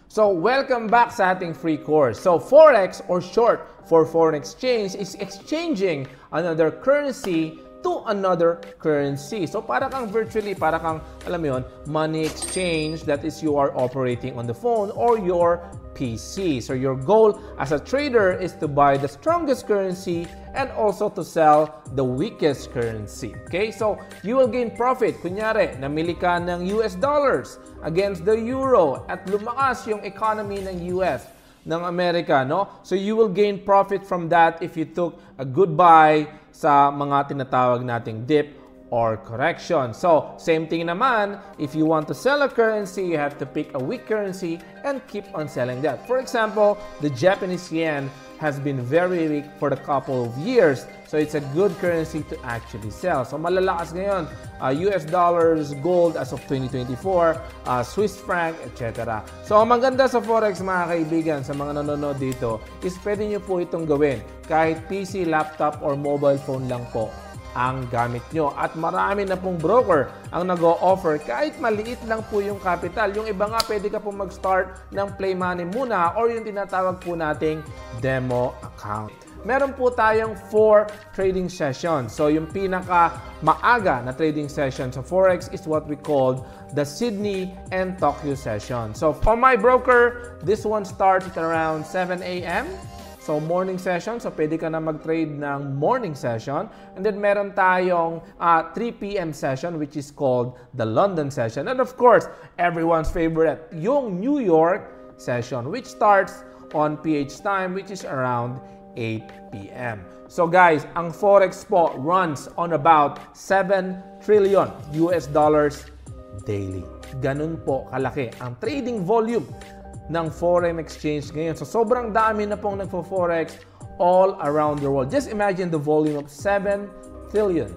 So, welcome back sa ating free course. So, Forex or short for foreign exchange is exchanging another currency to another currency. So, para kang virtually, para kang, alam mo yun, money exchange that is you are operating on the phone or your PC. So, your goal as a trader is to buy the strongest currency and also to sell the weakest currency. Okay? So, you will gain profit. Kunyari, namili ka ng US dollars against the euro at lumakas yung economy ng US, ng Amerika, no? So, you will gain profit from that if you took a good buy sa mga tinatawag nating dip or correction. So, same thing naman, if you want to sell a currency, you have to pick a weak currency and keep on selling that. For example, the Japanese yen has been very weak for a couple of years. So, it's a good currency to actually sell. So, malalakas ngayon, US dollars, gold as of 2024, Swiss franc, etc. So, ang maganda sa Forex, mga kaibigan, sa mga nanonood dito, is pwede nyo po itong gawin. Kahit PC, laptop, or mobile phone lang po ang gamit nyo. At marami na pong broker ang nag-o-offer kahit maliit lang po yung capital. Yung iba nga, pwede ka po mag-start ng play money muna or yung tinatawag po nating demo account. Meron po tayong 4 trading sessions. So, yung pinaka maaga na trading session sa Forex is what we called the Sydney and Tokyo session. So, for my broker, this one starts at around 7 a.m. So, morning session. So, pwede ka na mag-trade ng morning session. And then, meron tayong 3 p.m. session which is called the London session. And of course, everyone's favorite, yung New York session which starts on PH time which is around 8 p.m. So, guys, ang Forex po runs on about 7 trillion US dollars daily. Ganun po kalaki ang trading volume ng foreign exchange ngayon. So, sobrang dami na pong nagpo-forex all around the world. Just imagine the volume of 7 trillion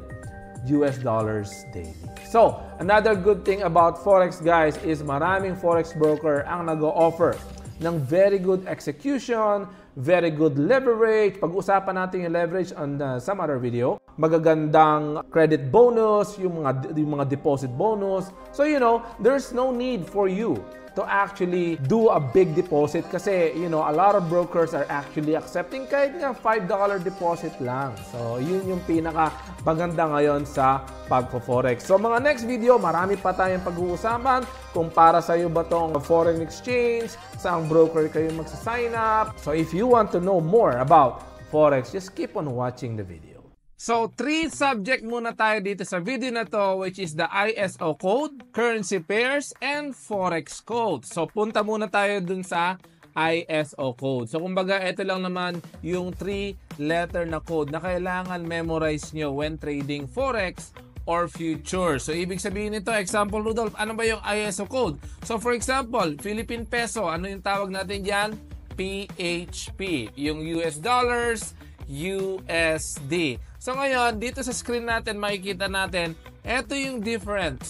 US dollars daily. So, another good thing about Forex, guys, is maraming Forex broker ang nag-o-offer ng very good execution, very good leverage. Pag-usapan natin yung leverage on some other video. Magagandang credit bonus, yung mga deposit bonus. So, you know, there's no need for you to actually do a big deposit kasi, you know, a lot of brokers are actually accepting kahit nga $5 deposit lang. So, yun yung pinaka maganda ngayon sa pagpo-forex. So, mga next video, marami pa tayong pag-uusapan kung para sa iyo ba tong foreign exchange, saang broker kayo magsa-sign up. So, if you want to know more about forex, just keep on watching the video. So, 3 subject muna tayo dito sa video na to, which is the ISO code, currency pairs, and Forex code. So, punta muna tayo dun sa ISO code. So, kumbaga, ito lang naman yung 3-letter na code na kailangan memorize nyo when trading Forex or future. So, ibig sabihin nito, example, Rudolph, ano ba yung ISO code? So, for example, Philippine peso, ano yung tawag natin dyan? PHP. Yung US dollars, USD. So ngayon, dito sa screen natin, makikita natin, ito yung different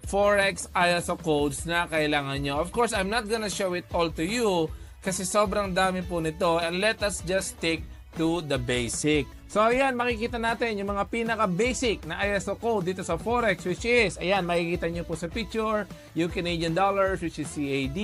Forex ISO codes na kailangan nyo. Of course, I'm not gonna show it all to you kasi sobrang dami po nito. And let us just stick to the basic. So ayan, makikita natin yung mga pinaka-basic na ISO code dito sa Forex, which is, ayan, makikita nyo po sa picture, yung Canadian dollars, which is CAD,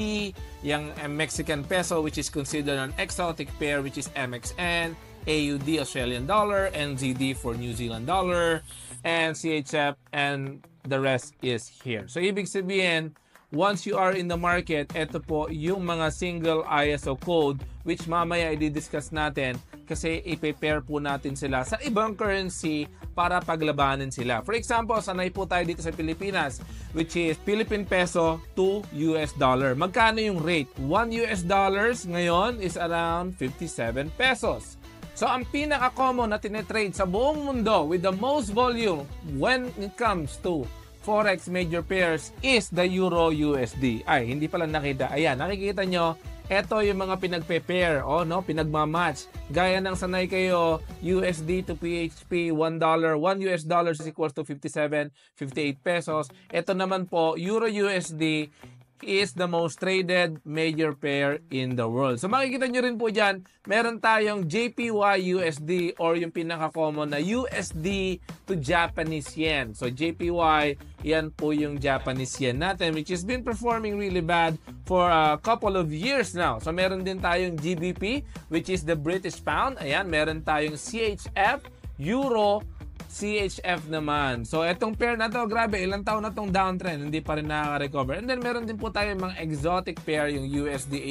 yung Mexican peso, which is considered an exotic pair, which is MXN, AUD, Australian dollar, NZD for New Zealand dollar, and CHF, and the rest is here. So, ibig sabihin, once you are in the market, ito po yung mga single ISO code, which mamaya i-discuss natin kasi i-pair po natin sila sa ibang currency para paglabanin sila. For example, sanay po tayo dito sa Pilipinas, which is Philippine peso to US dollar. Magkano yung rate? 1 US dollars ngayon is around 57 pesos. So, ang pinaka-common na tinetrade sa buong mundo with the most volume when it comes to Forex major pairs is the Euro USD. Ay, hindi pala nakita. Ayan, nakikita nyo, ito yung mga pinagpe-pair, no? Pinagmamatch. Gaya ng sanay kayo, USD to PHP, $1. 1 US dollars is equals to 57, 58 pesos. Ito naman po, Euro USD is the most traded major pair in the world. So makikita nyo rin po dyan, meron tayong JPY USD or yung pinaka-common na USD to Japanese yen. So JPY, yan po yung Japanese yen natin, which has been performing really bad for a couple of years now. So meron din tayong GBP, which is the British pound. Ayan, meron tayong CHF, Euro, CHF naman. So, etong pair na to, grabe, ilang taon na tong downtrend, hindi pa rin nakaka-recover. And then, meron din po tayo mga exotic pair, yung USD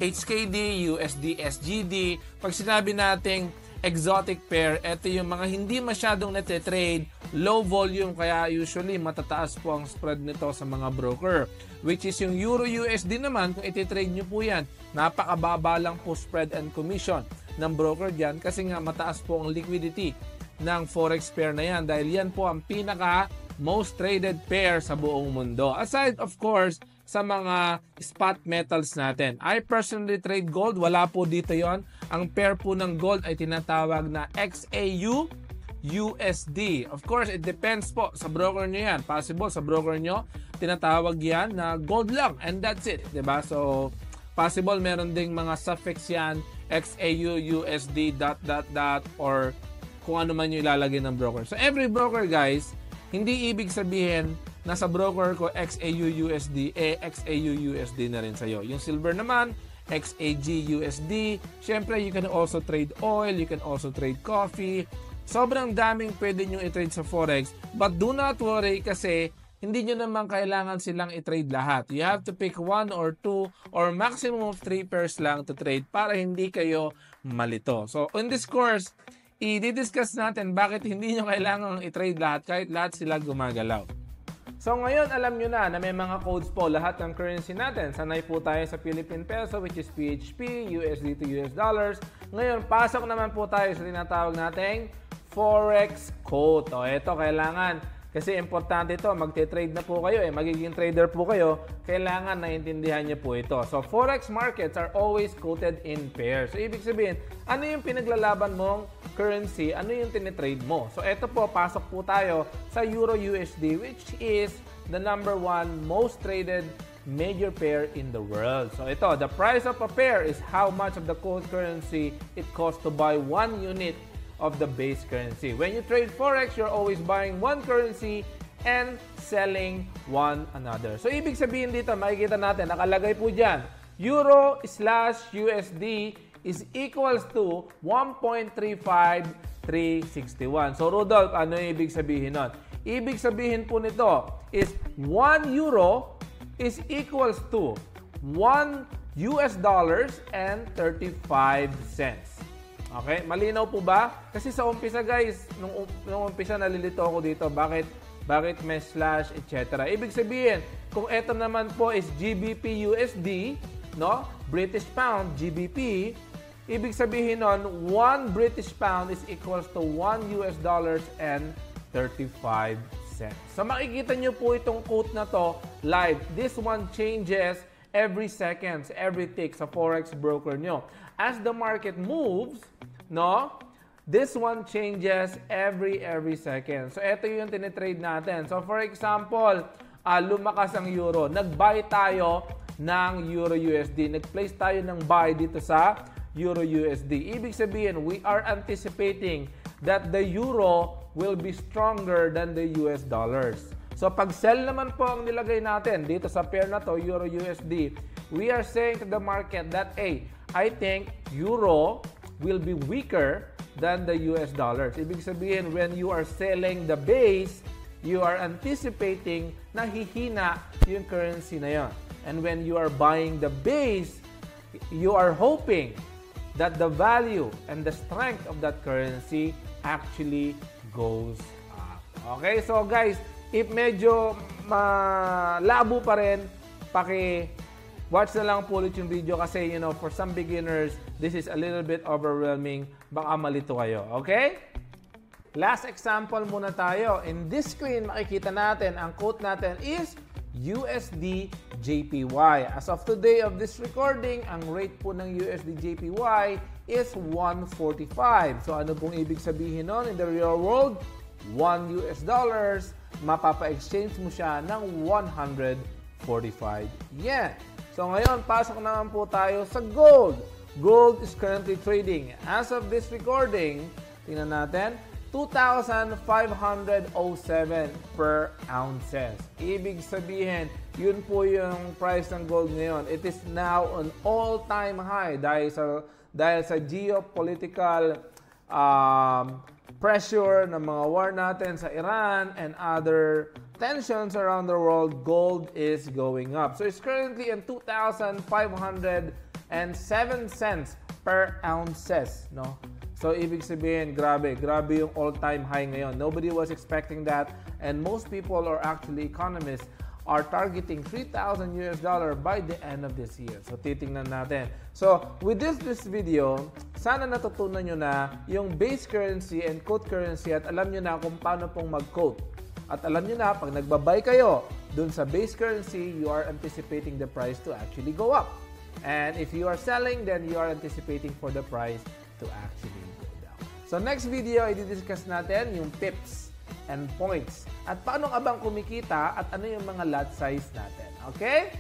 HKD, USD SGD. Pag sinabi nating exotic pair, ito yung mga hindi masyadong natitrade, low volume, kaya usually matataas po ang spread nito sa mga broker. Which is yung Euro USD naman, kung ititrade nyo po yan, napakababa lang po spread and commission ng broker dyan kasi nga mataas po ang liquidity ng forex pair na yan dahil yan po ang pinaka most traded pair sa buong mundo. Aside of course sa mga spot metals natin. I personally trade gold, wala po dito yon. Ang pair po ng gold ay tinatawag na XAU USD. Of course, it depends po sa broker nyo yan. Possible sa broker nyo, tinatawag yan na gold lang and that's it. Diba? So, possible meron ding mga suffix yan, XAU USD ... or kung ano man yung ilalagay ng broker. So, every broker, guys, hindi ibig sabihin na sa broker ko XAU USD, XAU USD na rin sa'yo. Yung silver naman, XAG USD. Siyempre, you can also trade oil, you can also trade coffee. Sobrang daming pwede nyo i-trade sa Forex. But do not worry kasi hindi nyo naman kailangan silang i-trade lahat. You have to pick 1 or 2 or maximum of 3 pairs lang to trade para hindi kayo malito. So, in this course, i-discuss natin bakit hindi nyo kailangan i-trade lahat kahit lahat sila gumagalaw. So ngayon alam nyo na may mga codes po lahat ng currency natin. Sanay po tayo sa Philippine Peso which is PHP, USD to US dollars. Ngayon pasok naman po tayo sa tinatawag nating Forex code. O ito kailangan kasi importante ito, magte-trade na po kayo magiging trader po kayo, kailangan naiintindihan niyo po ito. So, Forex markets are always quoted in pairs. So, ibig sabihin, ano yung pinaglalaban mong currency, ano yung tinitrade mo? So, ito po, pasok po tayo sa Euro USD, which is the #1 most traded major pair in the world. So, ito, the price of a pair is how much of the quote currency it costs to buy 1 unit of the base currency. When you trade Forex, you're always buying one currency and selling one another. So, ibig sabihin dito, makikita natin, nakalagay po dyan, Euro/USD is equals to 1.35361. So, Rudolph, ano yung ibig sabihin nun? Ibig sabihin po nito is 1 euro is equals to 1 US dollars and 35 cents. Okay? Malinaw po ba? Kasi sa umpisa guys, nung umpisa nalilito ako dito. Bakit may slash, etc. Ibig sabihin, kung ito naman po is GBP USD, no? British Pound, GBP, ibig sabihin nun, 1 British Pound is equals to 1 US dollars and 35 cents. So makikita nyo po itong quote na to live. This one changes every seconds, every tick sa Forex broker nyo. As the market moves, no, this one changes every second. So, ito yung tinitrade natin. So, for example, lumakas ang euro. Nag-buy tayo ng Euro USD. Nag-place tayo ng buy dito sa Euro USD. Ibig sabihin, we are anticipating that the euro will be stronger than the US dollars. So, pag sell naman po ang nilagay natin dito sa pair na to, Euro USD, we are saying to the market that, hey, I think euro will be weaker than the US dollars. Ibig sabihin, when you are selling the base, you are anticipating na hihina yung currency na yon. And when you are buying the base, you are hoping that the value and the strength of that currency actually goes up. Okay? So guys, if medyo malabo pa rin, watch na lang po ulit yung video kasi, you know, for some beginners, this is a little bit overwhelming. Baka malito kayo. Okay? Last example muna tayo. In this screen, makikita natin, ang quote natin is USD JPY. As of today of this recording, ang rate po ng USD JPY is 145. So, ano pong ibig sabihin nun in the real world? 1 US dollars, mapapa-exchange mo siya ng 145 45 yen. So ngayon, pasok naman po tayo sa gold. Gold is currently trading. As of this recording, tingnan natin, 2,507 per ounces. Ibig sabihin, yun po yung price ng gold ngayon. It is now an all-time high dahil sa geopolitical pressure ng mga war natin sa Iran and other tensions around the world. Gold is going up. So it's currently in 2,507 cents per ounces, no? So, ibig sabihin, grabe yung all-time high ngayon. Nobody was expecting that, and most people, or actually economists, are targeting $3,000 by the end of this year. So, titingnan natin. So, with this video, sana natutunan nyo na yung base currency and quote currency at alam nyo na kung paano pong mag-quote. At alam nyo na, pag nagbabay kayo dun sa base currency, you are anticipating the price to actually go up. And if you are selling, then you are anticipating for the price to actually go down. So next video, i-discuss natin yung pips and points at paano nga bang kumikita at ano yung mga lot size natin. Okay?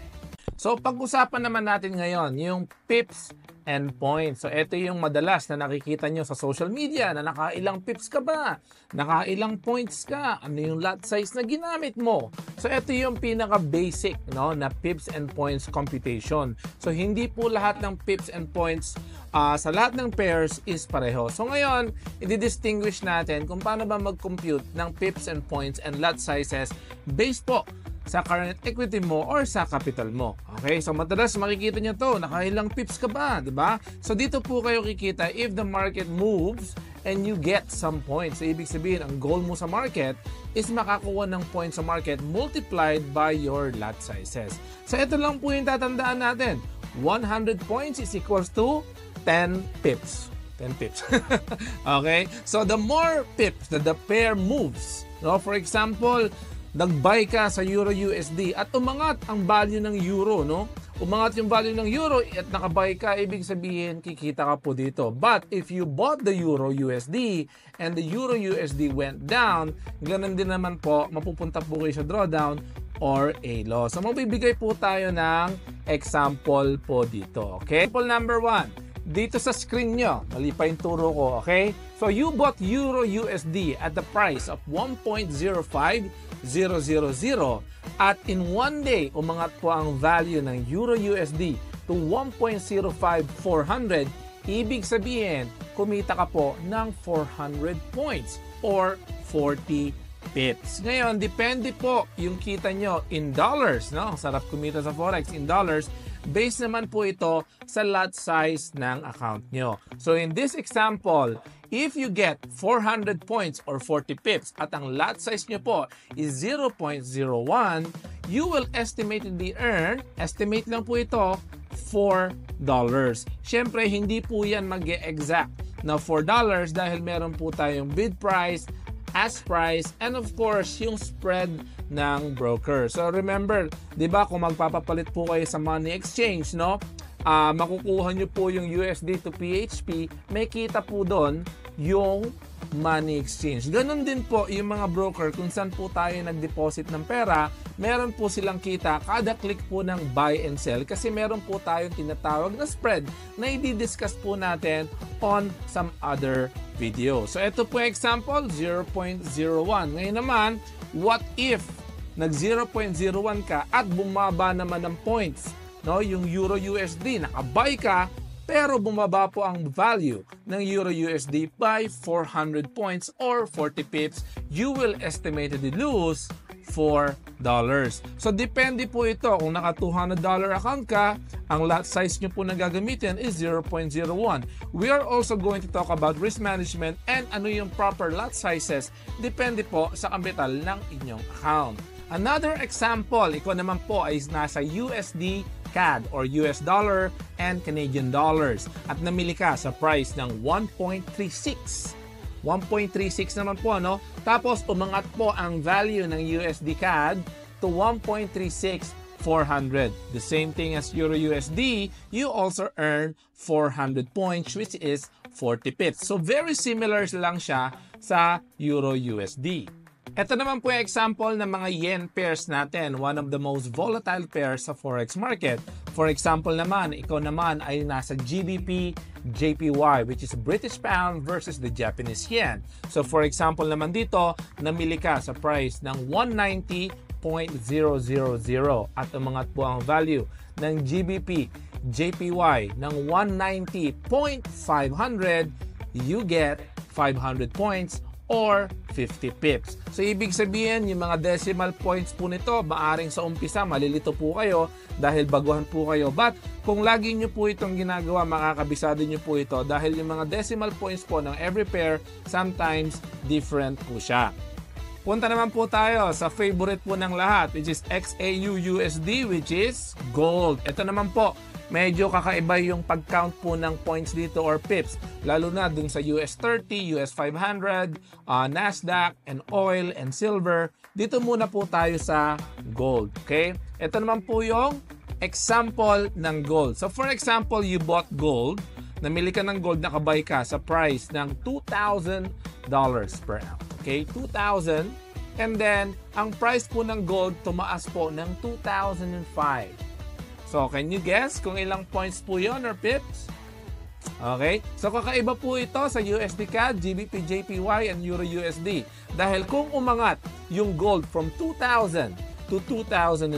So pag-usapan naman natin ngayon yung pips and points. So ito yung madalas na nakikita nyo sa social media na nakailang pips ka ba? Nakailang points ka? Ano yung lot size na ginamit mo? So ito yung pinaka-basic, no, na pips and points computation. So hindi po lahat ng pips and points sa lahat ng pairs is pareho. So ngayon, i-distinguish natin kung paano ba mag-compute ng pips and points and lot sizes based po sa current equity mo or sa capital mo. Okay? So madalas makikita nyo to, nakailang pips ka ba? Diba? So dito po kayo kikita if the market moves and you get some points. So ibig sabihin, ang goal mo sa market is makakuha ng points sa market multiplied by your lot sizes. So ito lang po yung tatandaan natin. 100 points is equals to 10 pips. 10 pips. Okay? So the more pips that the pair moves, no? For example, nag-buy ka sa Euro USD at umangat ang value ng Euro, no? Umangat yung value ng Euro at naka-buy ka, ibig sabihin, kikita ka po dito. But if you bought the Euro USD and the Euro USD went down, ganun din naman po, mapupunta po kayo sa drawdown or a loss. So, magbibigay po tayo ng example po dito, okay? Example number 1. Dito sa screen nyo, mali pa yung turo ko, okay? So, you bought Euro USD at the price of 1.05000 at in one day, umangat po ang value ng Euro USD to 1.05400. Ibig sabihin, kumita ka po ng 400 points or 40 pips. Ngayon, depende po yung kita nyo in dollars, no? Ang sarap kumita sa Forex in dollars. Based naman po ito sa lot size ng account nyo. So in this example, if you get 400 points or 40 pips at ang lot size nyo po is 0.01, you will estimatedly earn, estimate lang po ito, $4. Siyempre, hindi po yan mag-e-exact na $4 dahil meron po tayong bid price, ask price, and of course, yung spread ng broker. So remember, 'di ba, kung magpapapalit po kayo sa money exchange, no? Makukuha nyo po yung USD to PHP, may kita po doon yung money exchange. Ganon din po yung mga broker kung saan po tayo nag-deposit ng pera, meron po silang kita kada click po ng buy and sell kasi meron po tayong tinatawag na spread na i-discuss po natin on some other video. So ito po example, 0.01. Ngayon naman, what if nag 0.01 ka at bumaba naman ng points, no? Yung Euro USD, naka-buy ka, pero bumaba po ang value ng Euro USD by 400 points or 40 pips, you will estimatedly lose $4. So, depende po ito. Kung naka $200 account ka, ang lot size nyo po na gagamitin is 0.01. We are also going to talk about risk management and ano yung proper lot sizes. Depende po sa kapital ng inyong account. Another example, ikaw naman po ay nasa USD CAD or US dollar and Canadian dollars at namili ka sa price ng 1.36. 1.36 naman po, no? Tapos umangat po ang value ng USD CAD to 1.36400. The same thing as Euro USD, you also earn 400 points which is 40 pips. So very similar lang siya sa Euro USD. Ito naman po yung example ng mga yen pairs natin, one of the most volatile pairs sa forex market. For example naman, ikaw naman ay nasa GBP, JPY, which is British Pound versus the Japanese Yen. So for example naman dito, namili ka sa price ng 190.000 at umangat po ang value ng GBP, JPY ng 190.500, you get 500 points or 50 pips. So, ibig sabihin, yung mga decimal points po nito, maaring sa umpisa, malilito po kayo dahil baguhan po kayo. But, kung lagi nyo po itong ginagawa, makakabisado nyo po ito dahil yung mga decimal points po ng every pair, sometimes different po siya. Punta naman po tayo sa favorite po ng lahat, which is XAU-USD, which is gold. Ito naman po, medyo kakaiba yung pag-count po ng points dito or pips. Lalo na dun sa US 30, US 500, Nasdaq, and oil, and silver. Dito muna po tayo sa gold. Okay? Ito naman po yung example ng gold. So for example, you bought gold. Namili ka ng gold, nakabay ka sa price ng $2,000 per ounce. Okay? 2,000. And then, ang price po ng gold tumaas po ng 2005. So, can you guess kung ilang points po yon or pips? Okay? So, kakaiba po ito sa USD CAD, GBP, JPY, and Euro USD. Dahil kung umangat yung gold from 2000 to 2005,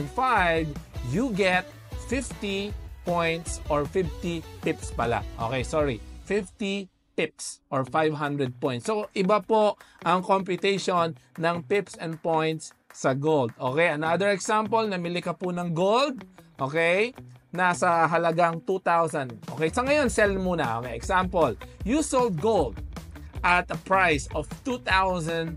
you get 50 points or 50 pips pala. Okay, sorry. 50 pips or 500 points. So, iba po ang computation ng pips and points sa gold. Okay, another example, namili ka po ng gold. Okay? Nasa halagang 2,000. Okay, so ngayon, sell muna. Okay, example, you sold gold at a price of $2,000.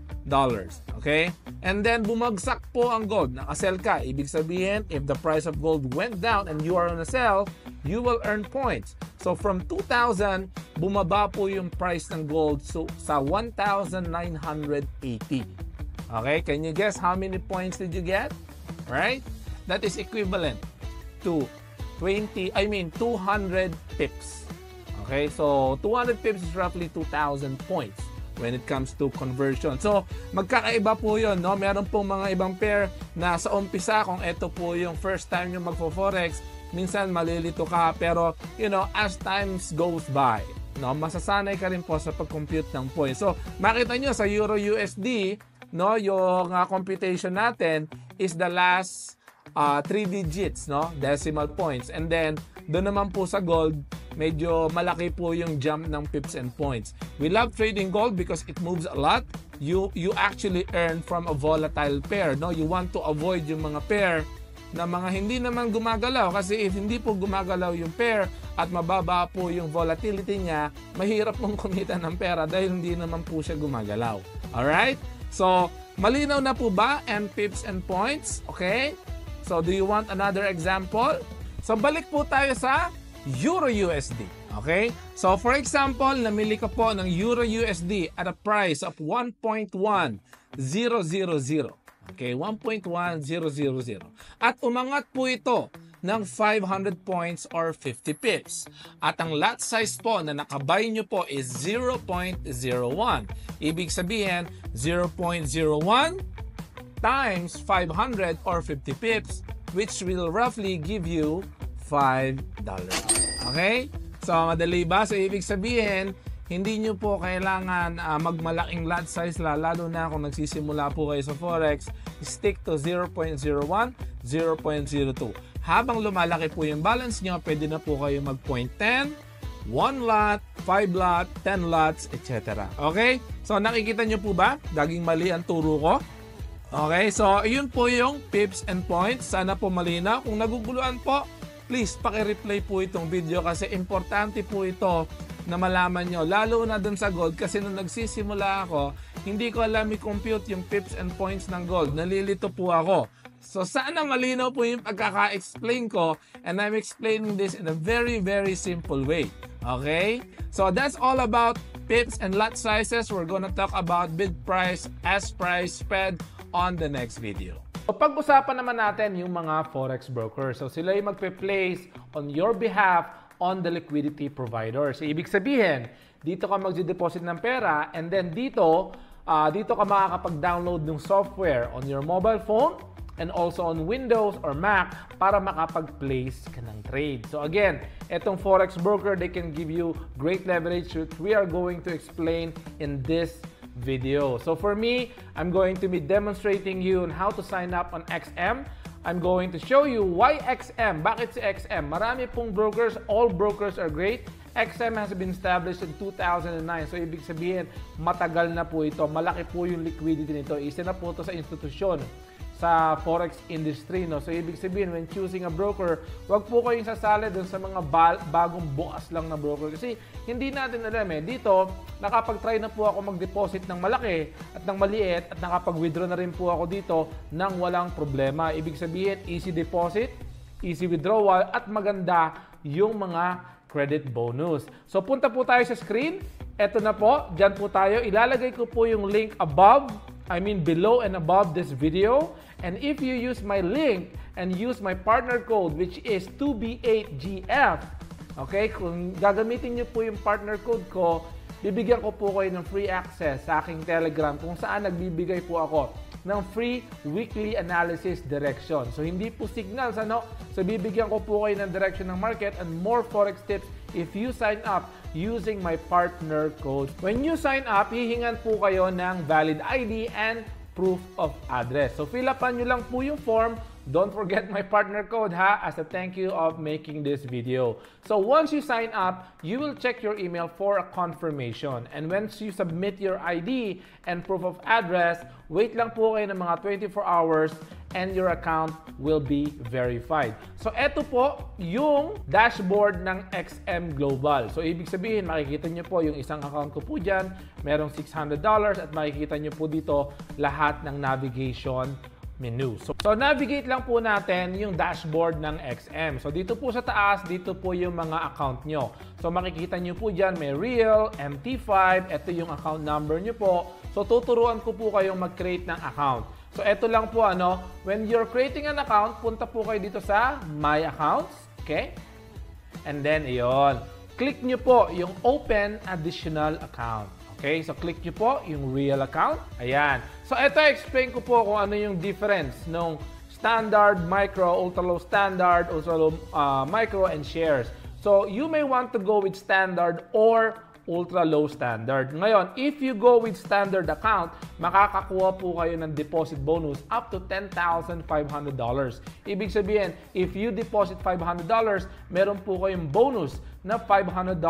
Okay? And then, bumagsak po ang gold. Nakasell ka. Ibig sabihin, if the price of gold went down and you are on a sell, you will earn points. So, from 2,000, bumaba po yung price ng gold sa 1,980. Okay? Can you guess how many points did you get? Right? That is equivalent to 200 pips. Okay, so 200 pips is roughly 2,000 points when it comes to conversion. So, magkakaiba po yun, no? Meron pong mga ibang pair na sa umpisa, kung ito po yung first time nyo magpo-forex, minsan malilito ka, pero, you know, as times goes by, no, masasanay ka rin po sa pag-compute ng points. So, makita nyo sa Euro USD, no, yung computation natin is the last 3 digits, no? Decimal points. And then, doon naman po sa gold, medyo malaki po yung jump ng pips and points. We love trading gold because it moves a lot. You actually earn from a volatile pair, no? You want to avoid yung mga pair na mga hindi naman gumagalaw kasi if hindi po gumagalaw yung pair at mababa po yung volatility niya, mahirap mong kumita ng pera dahil hindi naman po siya gumagalaw. Alright? So, malinaw na po ba and pips and points? Okay? So, do you want another example? So, balik po tayo sa Euro USD. Okay? So, for example, namili ka po ng Euro USD at a price of 1.1000. Okay? 1.1000. At umangat po ito ng 500 points or 50 pips. At ang lot size po na nakabay nyo po is 0.01. Ibig sabihin, 0.01 times 500 or 50 pips, which will roughly give you $5. Okay? So, madali ba? So, ibig sabihin, hindi nyo po kailangan magmalaking lot size lalo na kung nagsisimula po kayo sa Forex. Stick to 0.01, 0.02. Habang lumalaki po yung balance nyo, pwede na po kayo mag 0.10, 1 lot, 5 lot, 10 lots, etc. Okay? So, nakikita nyo po ba? Daging mali ang turo ko. Okay, so yun po yung pips and points. Sana po malinaw. Kung naguguluhan po, please paki-replay po itong video kasi importante po ito na malaman nyo. Lalo na dun sa gold kasi nung nagsisimula ako, hindi ko alam i-compute yung pips and points ng gold. Nalilito po ako. So sana malinaw po yung pagkaka-explain ko and I'm explaining this in a very, very simple way. Okay? So that's all about pips and lot sizes. We're gonna talk about bid price, ask price, spread, on the next video. So, pag-usapan naman natin yung mga forex brokers. So, sila yung magpe-place on your behalf on the liquidity provider. So, ibig sabihin, dito ka mag-deposit ng pera and then dito, dito ka makakapag-download ng software on your mobile phone and also on Windows or Mac para makapag-place ka ng trade. So again, itong Forex broker, they can give you great leverage which we are going to explain in this video. So for me, I'm going to be demonstrating you on how to sign up on XM. I'm going to show you why XM. Bakit si XM? Marami pong brokers, all brokers are great. XM has been established in 2009. So ibig sabihin, matagal na po ito. Malaki po yung liquidity nito. Isa na po ito sa institusyon sa forex industry, no? So ibig sabihin, when choosing a broker, wag po kayong sasali dun sa mga bagong bukas lang na broker kasi hindi natin alam dito, nakapag-try na po ako mag-deposit ng malaki at ng maliit at nakapag-withdraw na rin po ako dito nang walang problema. Ibig sabihin, easy deposit, easy withdrawal at maganda yung mga credit bonus. So punta po tayo sa screen. Eto na po, dyan po tayo. Ilalagay ko po yung link below and above this video. And if you use my link and use my partner code which is 2B8GF, okay, kung gagamitin nyo po yung partner code ko, bibigyan ko po kayo ng free access sa aking Telegram kung saan nagbibigay po ako ng free weekly analysis direction. So hindi po signals, So bibigyan ko po kayo ng direction ng market and more forex tips if you sign up using my partner code. When you sign up, hihingan po kayo ng valid ID and proof of address. So fill upan nyo lang po yung form. Don't forget my partner code as a thank you of making this video. So once you sign up, you will check your email for a confirmation. And once you submit your ID and proof of address, wait lang po kayo ng mga 24 hours and your account will be verified. So eto po yung dashboard ng XM Global. So ibig sabihin, makikita nyo po yung isang account ko po dyan, merong $600 at makikita nyo po dito lahat ng navigation menu. So navigate lang po natin yung dashboard ng XM. So dito po sa taas, dito po yung mga account nyo. So makikita nyo po dyan, may Real, MT5, ito yung account number nyo po. So tuturuan ko po kayong mag-create ng account. So ito lang po when you're creating an account, punta po kayo dito sa My Accounts, okay? And then iyon, click nyo po yung Open Additional Account. Okay, so click nyo po yung Real Account. Ayan. So ito, explain ko po kung ano yung difference ng Standard, Micro, Ultra Low Standard, Ultra Low Micro, and Shares. So you may want to go with Standard or Ultra Low Standard. Ngayon, if you go with Standard account, makakakuha po kayo ng deposit bonus up to $10,500. Ibig sabihin, if you deposit $500, meron po kayong bonus na $500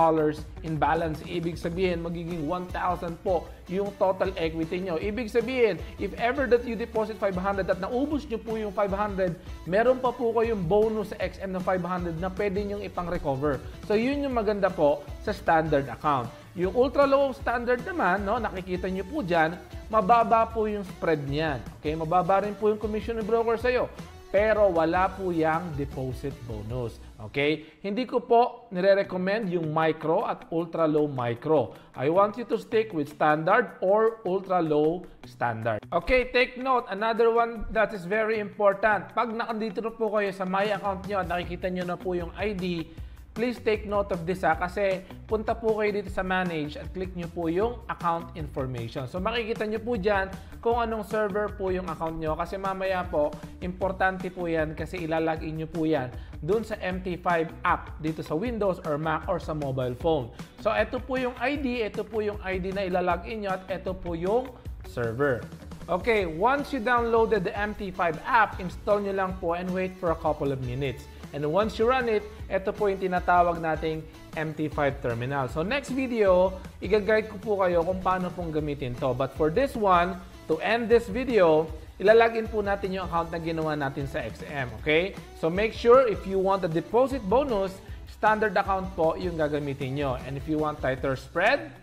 in balance. Ibig sabihin, magiging 1,000 po yung total equity nyo. Ibig sabihin, if ever that you deposit 500 at naubos nyo po yung 500, meron pa po kayong bonus sa XM na 500 na pwede nyong ipang-recover. So, yun yung maganda po sa standard account. Yung ultra low standard naman, nakikita nyo po dyan, mababa po yung spread niyan. Okay? Mababa rin po yung commission ng broker sa'yo. Pero wala po yung deposit bonus. Okay? Hindi ko po nire-recommend yung micro at ultra low micro. I want you to stick with standard or ultra low standard. Okay, take note. Another one that is very important. Pag nakandito na po kayo sa My Account nyo at nakikita nyo na po yung ID, please take note of this kasi punta po kayo dito sa Manage at click nyo po yung account information. So makikita nyo po dyan kung anong server po yung account nyo kasi mamaya po, importante po yan kasi ilalagin nyo po yan dun sa MT5 app dito sa Windows or Mac or sa mobile phone. So ito po yung ID, ito po yung ID na ilalagin nyo at ito po yung server. Okay, once you downloaded the MT5 app, install nyo lang po and wait for a couple of minutes. And once you run it, ito po yung tinatawag nating MT5 terminal. So next video, i-guide ko po kayo kung paano pong gamitin to. But for this one, to end this video, ilalagin po natin yung account na ginawa natin sa XM. Okay? So make sure if you want a deposit bonus, standard account po yung gagamitin nyo. And if you want tighter spread,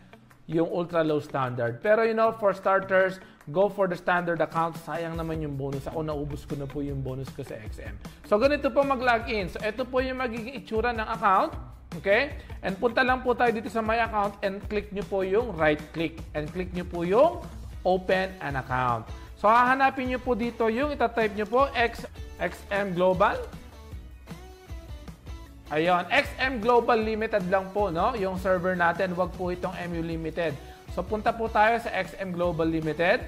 yung ultra low standard. Pero for starters, go for the standard account. Sayang naman yung bonus. Ako naubos ko na po yung bonus ko sa XM. So ganito po mag-login. So ito po yung magiging itsura ng account. Okay? And punta lang po tayo dito sa My Account and click nyo po yung right click. And click nyo po yung Open an Account. So hahanapin nyo po dito yung itatype nyo po XM Global. Ayun, XM Global Limited lang po, yung server natin. Wag po itong MU Limited. So punta po tayo sa XM Global Limited.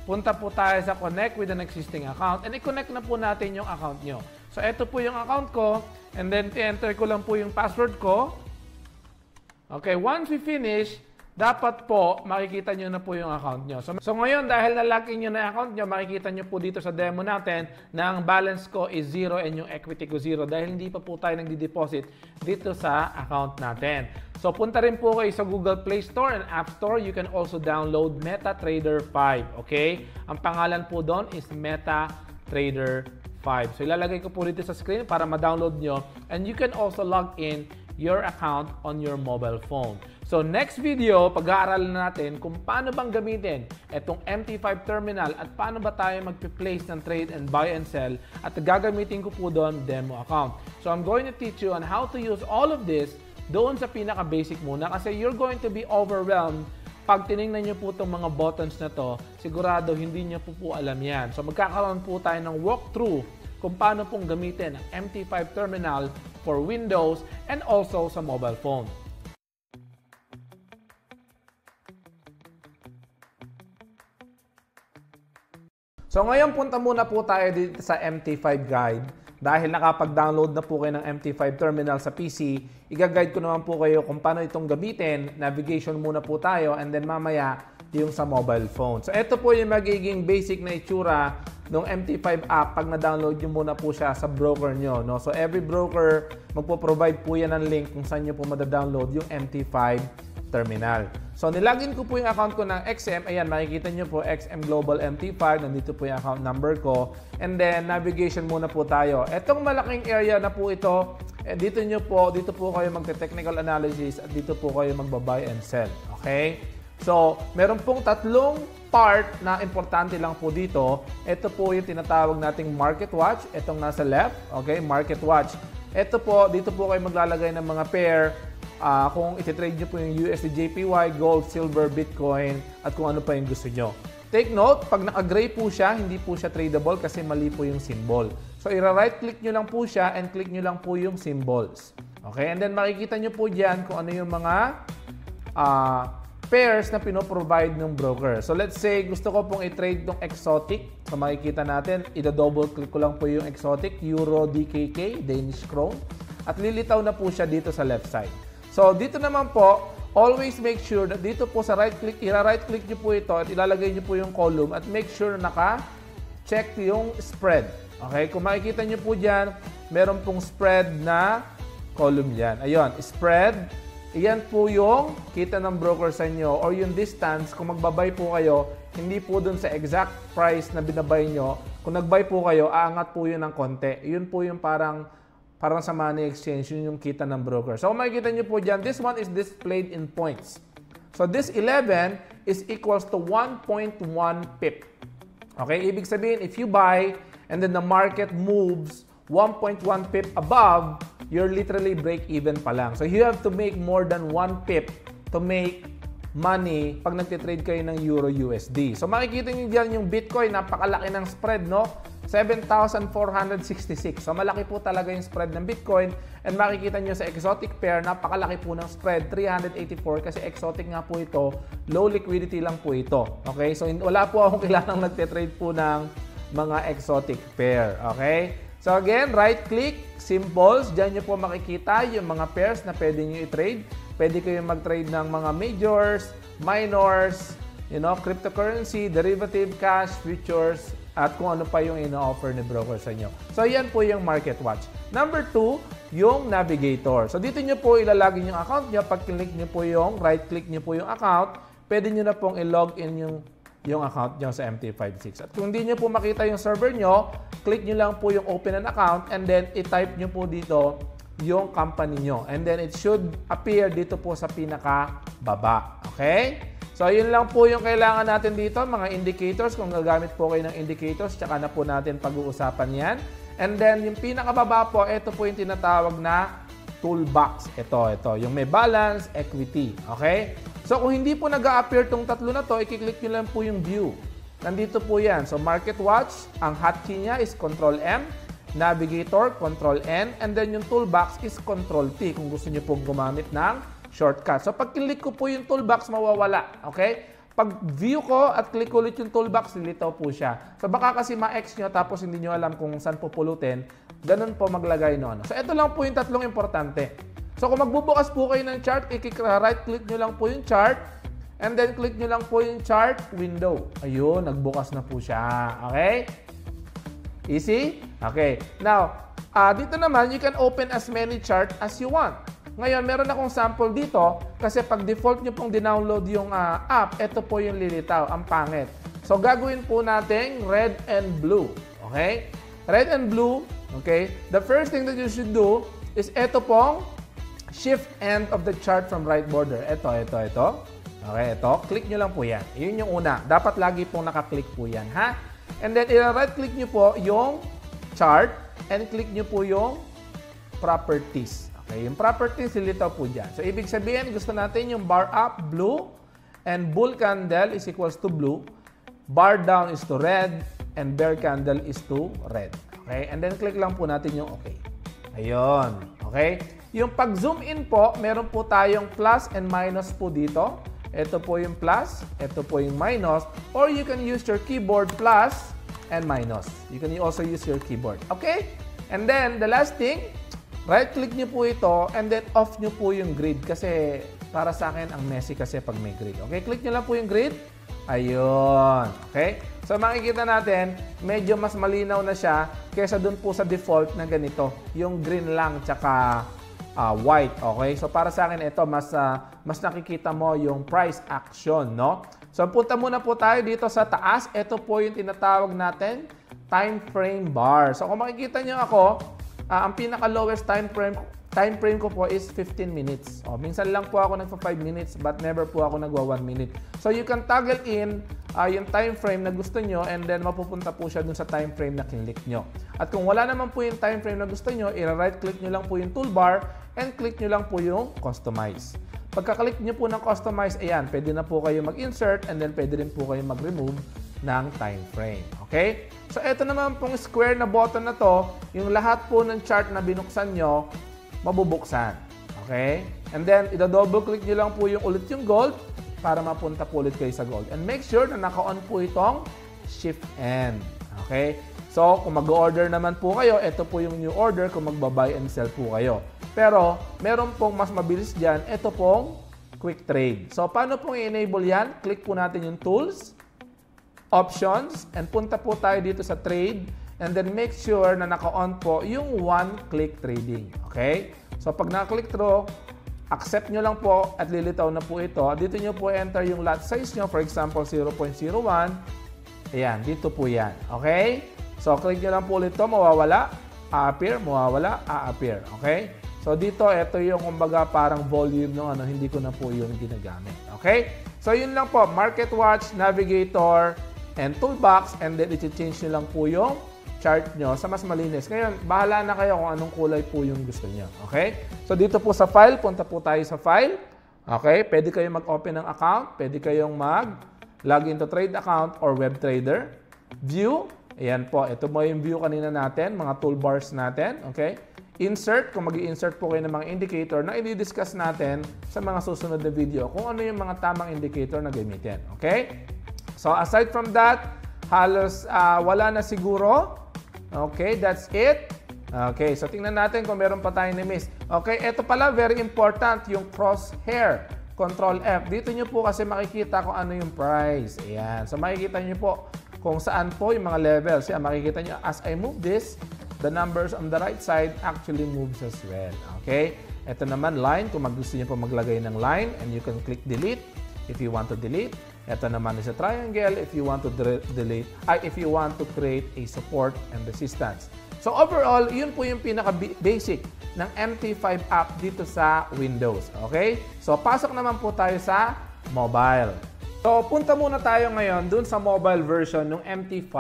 Punta po tayo sa connect with an existing account and i-connect na po natin yung account nyo. So ito po yung account ko and then i-enter ko lang po yung password ko. Okay, once we finish, dapat po makikita nyo na po yung account nyo. So ngayon, dahil nalagin nyo na yung account nyo, makikita nyo po dito sa demo natin na ang balance ko is 0 and yung equity ko 0 dahil hindi pa po tayo nagdi-deposit dito sa account natin. So punta rin po kayo sa Google Play Store and App Store. You can also download MetaTrader 5. Okay? Ang pangalan po doon is MetaTrader 5. So ilalagay ko po dito sa screen para ma-download nyo. And you can also log in your account on your mobile phone. So next video, pag-aaralan natin kung paano bang gamitin itong MT5 terminal at paano ba tayo mag-place ng trade and buy and sell at gagamitin ko po doon demo account. So I'm going to teach you on how to use all of this doon sa pinaka-basic muna kasi you're going to be overwhelmed pag tinignan nyo po itong mga buttons na to, sigurado hindi nyo po alam yan. So magkakaroon po tayo ng walkthrough kung paano pong gamitin ang MT5 terminal for Windows and also sa mobile phone. So ngayon punta muna po tayo dito sa MT5 guide. Dahil nakapag-download na po kayo ng MT5 terminal sa PC, i-guide ko naman po kayo kung paano itong gamitin. Navigation muna po tayo and then mamaya yung sa mobile phone. So ito po yung magiging basic na itsura ng MT5 app pag na-download nyo muna po siya sa broker nyo. No? So every broker magpo-provide po yan ng link kung saan nyo po madadownload yung MT5 terminal. So nilagin ko po yung account ko ng XM. Ayan, makikita nyo po XM Global MT5. Nandito po yung account number ko. And then navigation muna po tayo. Etong malaking area na po ito, dito po kayo magte-technical analysis at dito po kayo magba-buy and sell. Okay? So, meron pong tatlong part na importante lang po dito. Ito po yung tinatawag nating Market Watch. Itong nasa left, okay, Market Watch. Ito po, dito po kayo maglalagay ng mga pair. Kung iti-trade nyo po yung USD JPY, Gold, Silver, Bitcoin, at kung ano pa yung gusto nyo. Take note, pag naka-gray po siya, hindi po siya tradable kasi mali po yung symbol. So, i-right click nyo lang po siya and click nyo lang po yung symbols. Okay? And then, makikita nyo po dyan kung ano yung mga pairs na pinoprovide ng broker. So, let's say, gusto ko pong i-trade ng exotic. So, makikita natin, ida-double click ko lang po yung exotic, Euro, DKK, Danish Krone. At lilitaw na po siya dito sa left side. So, dito naman po, always make sure that dito po sa right click, i-right click nyo po ito at ilalagay nyo po yung column at make sure na naka-check yung spread. Okay? Kung makikita nyo po dyan, meron pong spread na column dyan. Ayun, spread. Iyan po yung kita ng broker sa inyo or yung distance. Kung magbabay po kayo, hindi po dun sa exact price na binabay nyo. Kung nagbay po kayo, aangat po yun ng konti. Yun po yung parang sa money exchange, yun yung kita ng broker. So, kung makikita nyo po dyan, this one is displayed in points. So, this 11 is equals to 1.1 pip. Okay? Ibig sabihin, if you buy and then the market moves 1.1 pip above, you're literally break even pa lang. So, you have to make more than 1 pip to make money pag nagtitrade kayo ng Euro USD. So, makikita nyo dyan yung Bitcoin, napakalaki ng spread, no? 7,466. So, malaki po talaga yung spread ng Bitcoin. And makikita nyo sa exotic pair, napakalaki po ng spread, 384. Kasi exotic nga po ito, low liquidity lang po ito. Okay? So, wala po akong kilalang nagtitrade po ng mga exotic pair. Okay? So, again, right-click, symbols. Diyan nyo po makikita yung mga pairs na pwede nyo i-trade. Pwede kayo mag-trade ng mga majors, minors, cryptocurrency, derivative, cash, futures, at kung ano pa yung ino-offer ni broker sa inyo. So, yan po yung Market Watch. Number 2, yung Navigator. So, dito nyo po ilalagay yung account nyo. Pag click nyo po yung, right-click nyo po yung account, pwede nyo na pong i-log in yung account nyo sa MT56. At kung hindi nyo po makita yung server nyo, click nyo lang po yung open an account and then i-type nyo po dito yung company nyo. And then it should appear dito po sa pinaka-baba. Okay? So, yun lang po yung kailangan natin dito, mga indicators. Kung gagamit po kayo ng indicators, tsaka na po natin pag-uusapan yan. And then, yung pinakababa po, ito po yung tinatawag na toolbox. Ito. Yung may balance, equity. Okay? So, kung hindi po nag-a-appear tong tatlo na to, i-click nyo lang po yung view. Nandito po yan. So, Market Watch, ang hotkey niya is Control-M. Navigator, Control-N. And then, yung toolbox is Control-T kung gusto nyo pong gumamit ng shortcut. So pag click ko po yung toolbox, mawawala. Okay? Pag view ko at click ulit yung toolbox, lilitaw po siya. So baka kasi ma-X nyo tapos hindi nyo alam kung saan po pulutin, ganun po maglagay no. So ito lang po yung tatlong importante. So kung magbubukas po kayo ng chart, right click nyo lang po yung chart, and then click nyo lang po yung chart window. Ayun, nagbukas na po siya. Okay? Easy? Okay. Now, dito naman, you can open as many chart as you want. Ngayon, meron akong sample dito kasi pag default nyo pong dinownload yung app, ito po yung lilitaw, ang pangit. So, gagawin po natin red and blue. Okay? Red and blue, okay? The first thing that you should do is ito pong shift end of the chart from right border. Ito. Okay, ito. Click nyo lang po yan. Yun yung una. Dapat lagi pong nakaklik po yan, ha? And then, i-right click nyo po yung chart and click nyo po yung properties. Okay, yung properties, lilitaw po dyan. So, ibig sabihin, gusto natin yung bar up, blue, and bull candle is equals to blue, bar down is to red, and bear candle is to red. Okay, and then click lang po natin yung okay. Ayun. Okay, yung pag-zoom in po, meron po tayong plus and minus po dito. Ito po yung plus, ito po yung minus, or you can use your keyboard plus and minus. You can also use your keyboard. Okay? And then, the last thing, right-click nyo po ito and then off nyo po yung grid kasi para sa akin ang messy kasi pag may grid. Okay? Click nyo lang po yung grid. Ayun. Okay? So, makikita natin, medyo mas malinaw na siya kaysa dun po sa default na ganito. Yung green lang tsaka white. Okay? So, para sa akin ito, mas nakikita mo yung price action, no? So, punta muna po tayo dito sa taas. Ito po yung tinatawag natin time frame bar. So, kung makikita nyo ako, ang pinaka-lowest time frame ko po is 15 minutes. Minsan lang po ako nagpa 5 minutes but never po ako nagwa 1 minute. So, you can toggle in yung time frame na gusto nyo and then mapupunta po siya dun sa time frame na kinlik nyo. At kung wala naman po yung time frame na gusto nyo, i-right click nyo lang po yung toolbar and click nyo lang po yung customize. Pagka-click nyo po ng customize, ayan, pwede na po kayo mag-insert and then pwede rin po kayo mag-remove ng time frame. Okay? So, ito naman pong square na button na to, yung lahat po ng chart na binuksan nyo, mabubuksan. Okay? And then, ida-double click nyo lang po yung ulit yung gold para mapunta po ulit kayo sa gold. And make sure na naka-on po itong shift end. Okay? So, kung mag-order naman po kayo, ito po yung new order kung magba-buy and sell po kayo. Pero, meron pong mas mabilis dyan, ito pong quick trade. So, paano pong i-enable yan? Click po natin yung tools, options, and punta po tayo dito sa trade, and then make sure na naka-on po yung one-click trading. Okay? So, pag na-click through, accept nyo lang po at lilitaw na po ito. Dito nyo po enter yung lot size nyo, for example, 0.01. Ayan, dito po yan. Okay? So, click nyo lang po ulit ito, mawawala, a-appear, mawawala, a-appear. Okay? So, dito, ito yung kumbaga parang volume ng hindi ko na po yun ginagamit. Okay? So, yun lang po. Market Watch, Navigator, and Toolbox, and then i-change nyo lang po yung chart nyo sa mas malinis. Ngayon, bahala na kayo kung anong kulay po yung gusto nyo. Okay? So, dito po sa file, punta po tayo sa file. Okay? Pwede kayong mag-open ng account. Pwede kayong mag-log into trade account or web trader. View. Ayan po. Ito mo yung view kanina natin, mga toolbars natin. Okay? Insert, kung mag-i-insert po kayo ng mga indicator na i-discuss natin sa mga susunod na video kung ano yung mga tamang indicator na gamitin. Okay? So, aside from that, halos wala na siguro. Okay, that's it. Okay, so tingnan natin kung meron pa tayong na-miss. Okay, ito pala, very important, yung crosshair. Control F. Dito nyo po kasi makikita kung ano yung price. Ayan. So, makikita nyo po kung saan po yung mga levels. Yan, makikita nyo, as I move this, the numbers on the right side actually moves as well. Okay? Ito naman, line. Kung gusto nyo po maglagay ng line, and you can click delete if you want to delete. Ito naman is a triangle if you want to delete, if you want to create a support and resistance. So overall, yun po yung pinaka-basic ng MT5 app dito sa Windows. Okay? So pasok naman po tayo sa mobile. So punta muna tayo ngayon dun sa mobile version ng MT5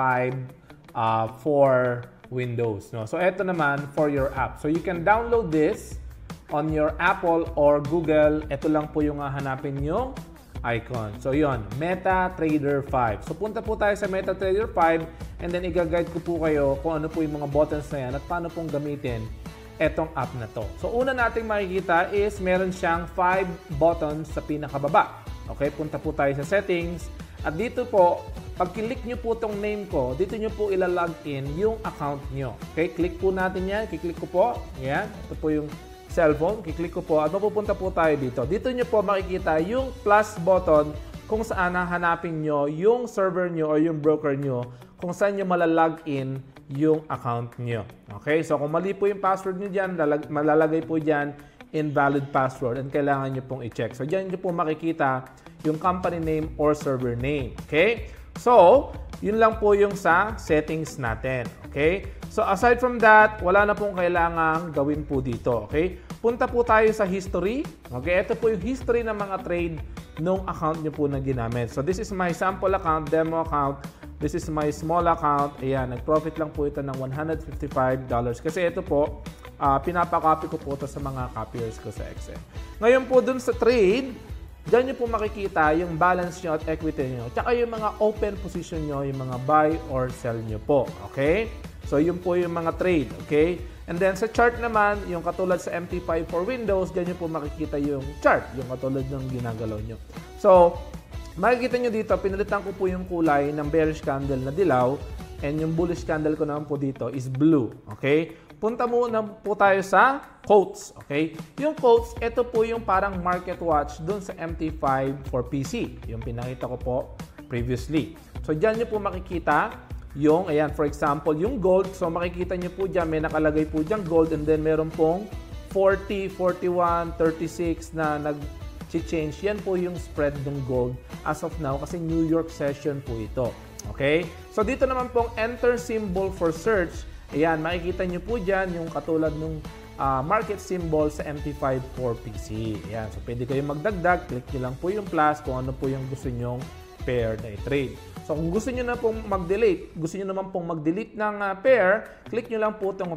for Windows. No? So ito naman for your app. So you can download this on your Apple or Google. Ito lang po yung hanapin yung icon. So yon, MetaTrader 5. So punta po tayo sa MetaTrader 5 and then i-guide ko po kayo kung ano po yung mga buttons na yan at paano pong gamitin etong app na to. So, una nating makikita is meron siyang 5 buttons sa pinakababa. Okay, punta po tayo sa settings. At dito po, pag click nyo po itong name ko, dito nyo po ilalog in yung account nyo. Okay, click po natin yan. Kiklik ko po. Yan. Ito po yung cellphone. Kiklik ko po. At mapupunta po tayo dito. Dito nyo po makikita yung plus button kung saan hanapin nyo yung server nyo o yung broker nyo kung saan nyo malalog in yung account nyo. Okay? So, kung mali po yung password nyo dyan, malalagay po dyan invalid password and kailangan nyo pong i-check. So, dyan nyo po makikita yung company name or server name. Okay? So, yun lang po yung sa settings natin. Okay? So, aside from that, wala na pong kailangang gawin po dito. Okay? Punta po tayo sa history. Okay? Ito po yung history ng mga trade nung account nyo po na ginamit. So, this is my sample account, demo account. This is my small account. Ayan, nag-profit lang po ito ng $155. Kasi ito po, pinapakopy ko po ito sa mga copiers ko sa Excel. Ngayon po dun sa trade, dyan nyo po makikita yung balance nyo at equity nyo. Tsaka yung mga open position nyo, yung mga buy or sell nyo po. Okay? So, yun po yung mga trade. Okay? And then sa chart naman, yung katulad sa MT5 for Windows, dyan nyo po makikita yung chart, yung katulad ng ginagalaw nyo. So, makikita nyo dito, pinalitan ko po yung kulay ng bearish candle na dilaw and yung bullish candle ko naman po dito is blue. Okay? Punta muna po tayo sa quotes. Okay? Yung quotes, ito po yung parang market watch dun sa MT5 for PC. Yung pinakita ko po previously. So, dyan nyo po makikita yung, ayan, for example, yung gold. So, makikita nyo po dyan, may nakalagay po dyan gold and then meron pong 40, 41, 36 na nag-change. Yan po yung spread ng gold as of now kasi New York session po ito. Okay? So, dito naman pong enter symbol for search. Ayan, makikita nyo po dyan yung katulad ng market symbol sa MT5 for PC. Ayan, so pwede kayong magdagdag. Click nyo lang po yung plus kung ano po yung gusto nyong pair na i-trade. So, kung gusto nyo na pong mag-delete, gusto nyo naman pong mag-delete ng pair, click nyo lang po itong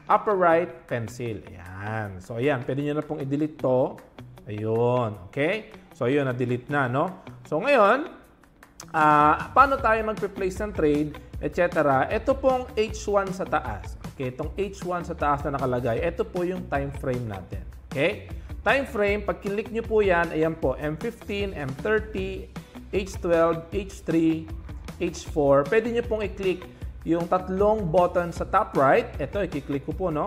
upper right pencil. Ayan. So, ayan. Pwede nyo na pong i-delete to. Ayun. Okay? So, ayun. Na-delete na, no? So, ngayon, paano tayo mag-place ng trade, etc. Ito pong H1 sa taas. Okay? Itong H1 sa taas na nakalagay. Ito po yung time frame natin. Okay? Time frame, pag kinlik nyo po yan, ayan po, M15, M30, H12, H3, H4. Pwede nyo pong i-click yung tatlong button sa top right. Ito, i-click ko po, no?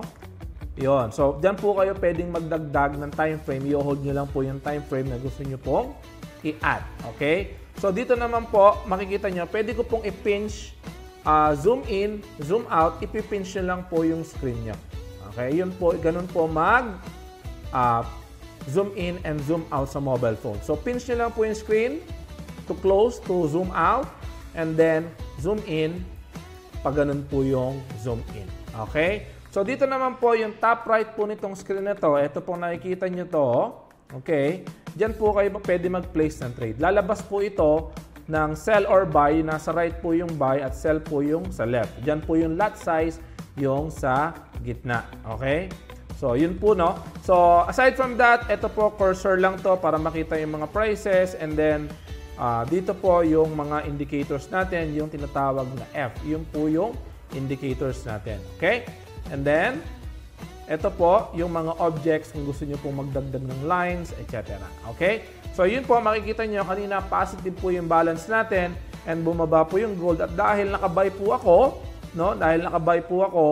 Yun. So, dyan po kayo pwedeng magdagdag ng time frame. I-hold nyo lang po yung time frame na gusto nyo pong i-add. Okay? So, dito naman po, makikita nyo, pwede ko pong i-pinch, zoom in, zoom out. I-pinch nyo lang po yung screen nyo. Okay? Yun po, ganun po zoom in and zoom out sa mobile phone. So, pinch nyo lang po yung screen to close, to zoom out, and then zoom in, pag ganun po yung zoom in. Okay? So, dito naman po yung top right po nitong screen na to. Ito po nakikita nyo to. Okay? Diyan po kayo pwede mag-place ng trade. Lalabas po ito ng sell or buy. Nasa right po yung buy at sell po yung sa left. Diyan po yung lot size, yung sa gitna. Okay? So, yun po, no? So, aside from that, ito po, cursor lang to para makita yung mga prices. And then, dito po yung mga indicators natin, yung tinatawag na F. Yun po yung indicators natin. Okay? And then, ito po yung mga objects kung gusto nyo pong magdagdag ng lines, etc. Okay? So, yun po, makikita nyo, kanina positive po yung balance natin and bumaba po yung gold. At dahil nakabuy po ako, no? Dahil nakabuy po ako,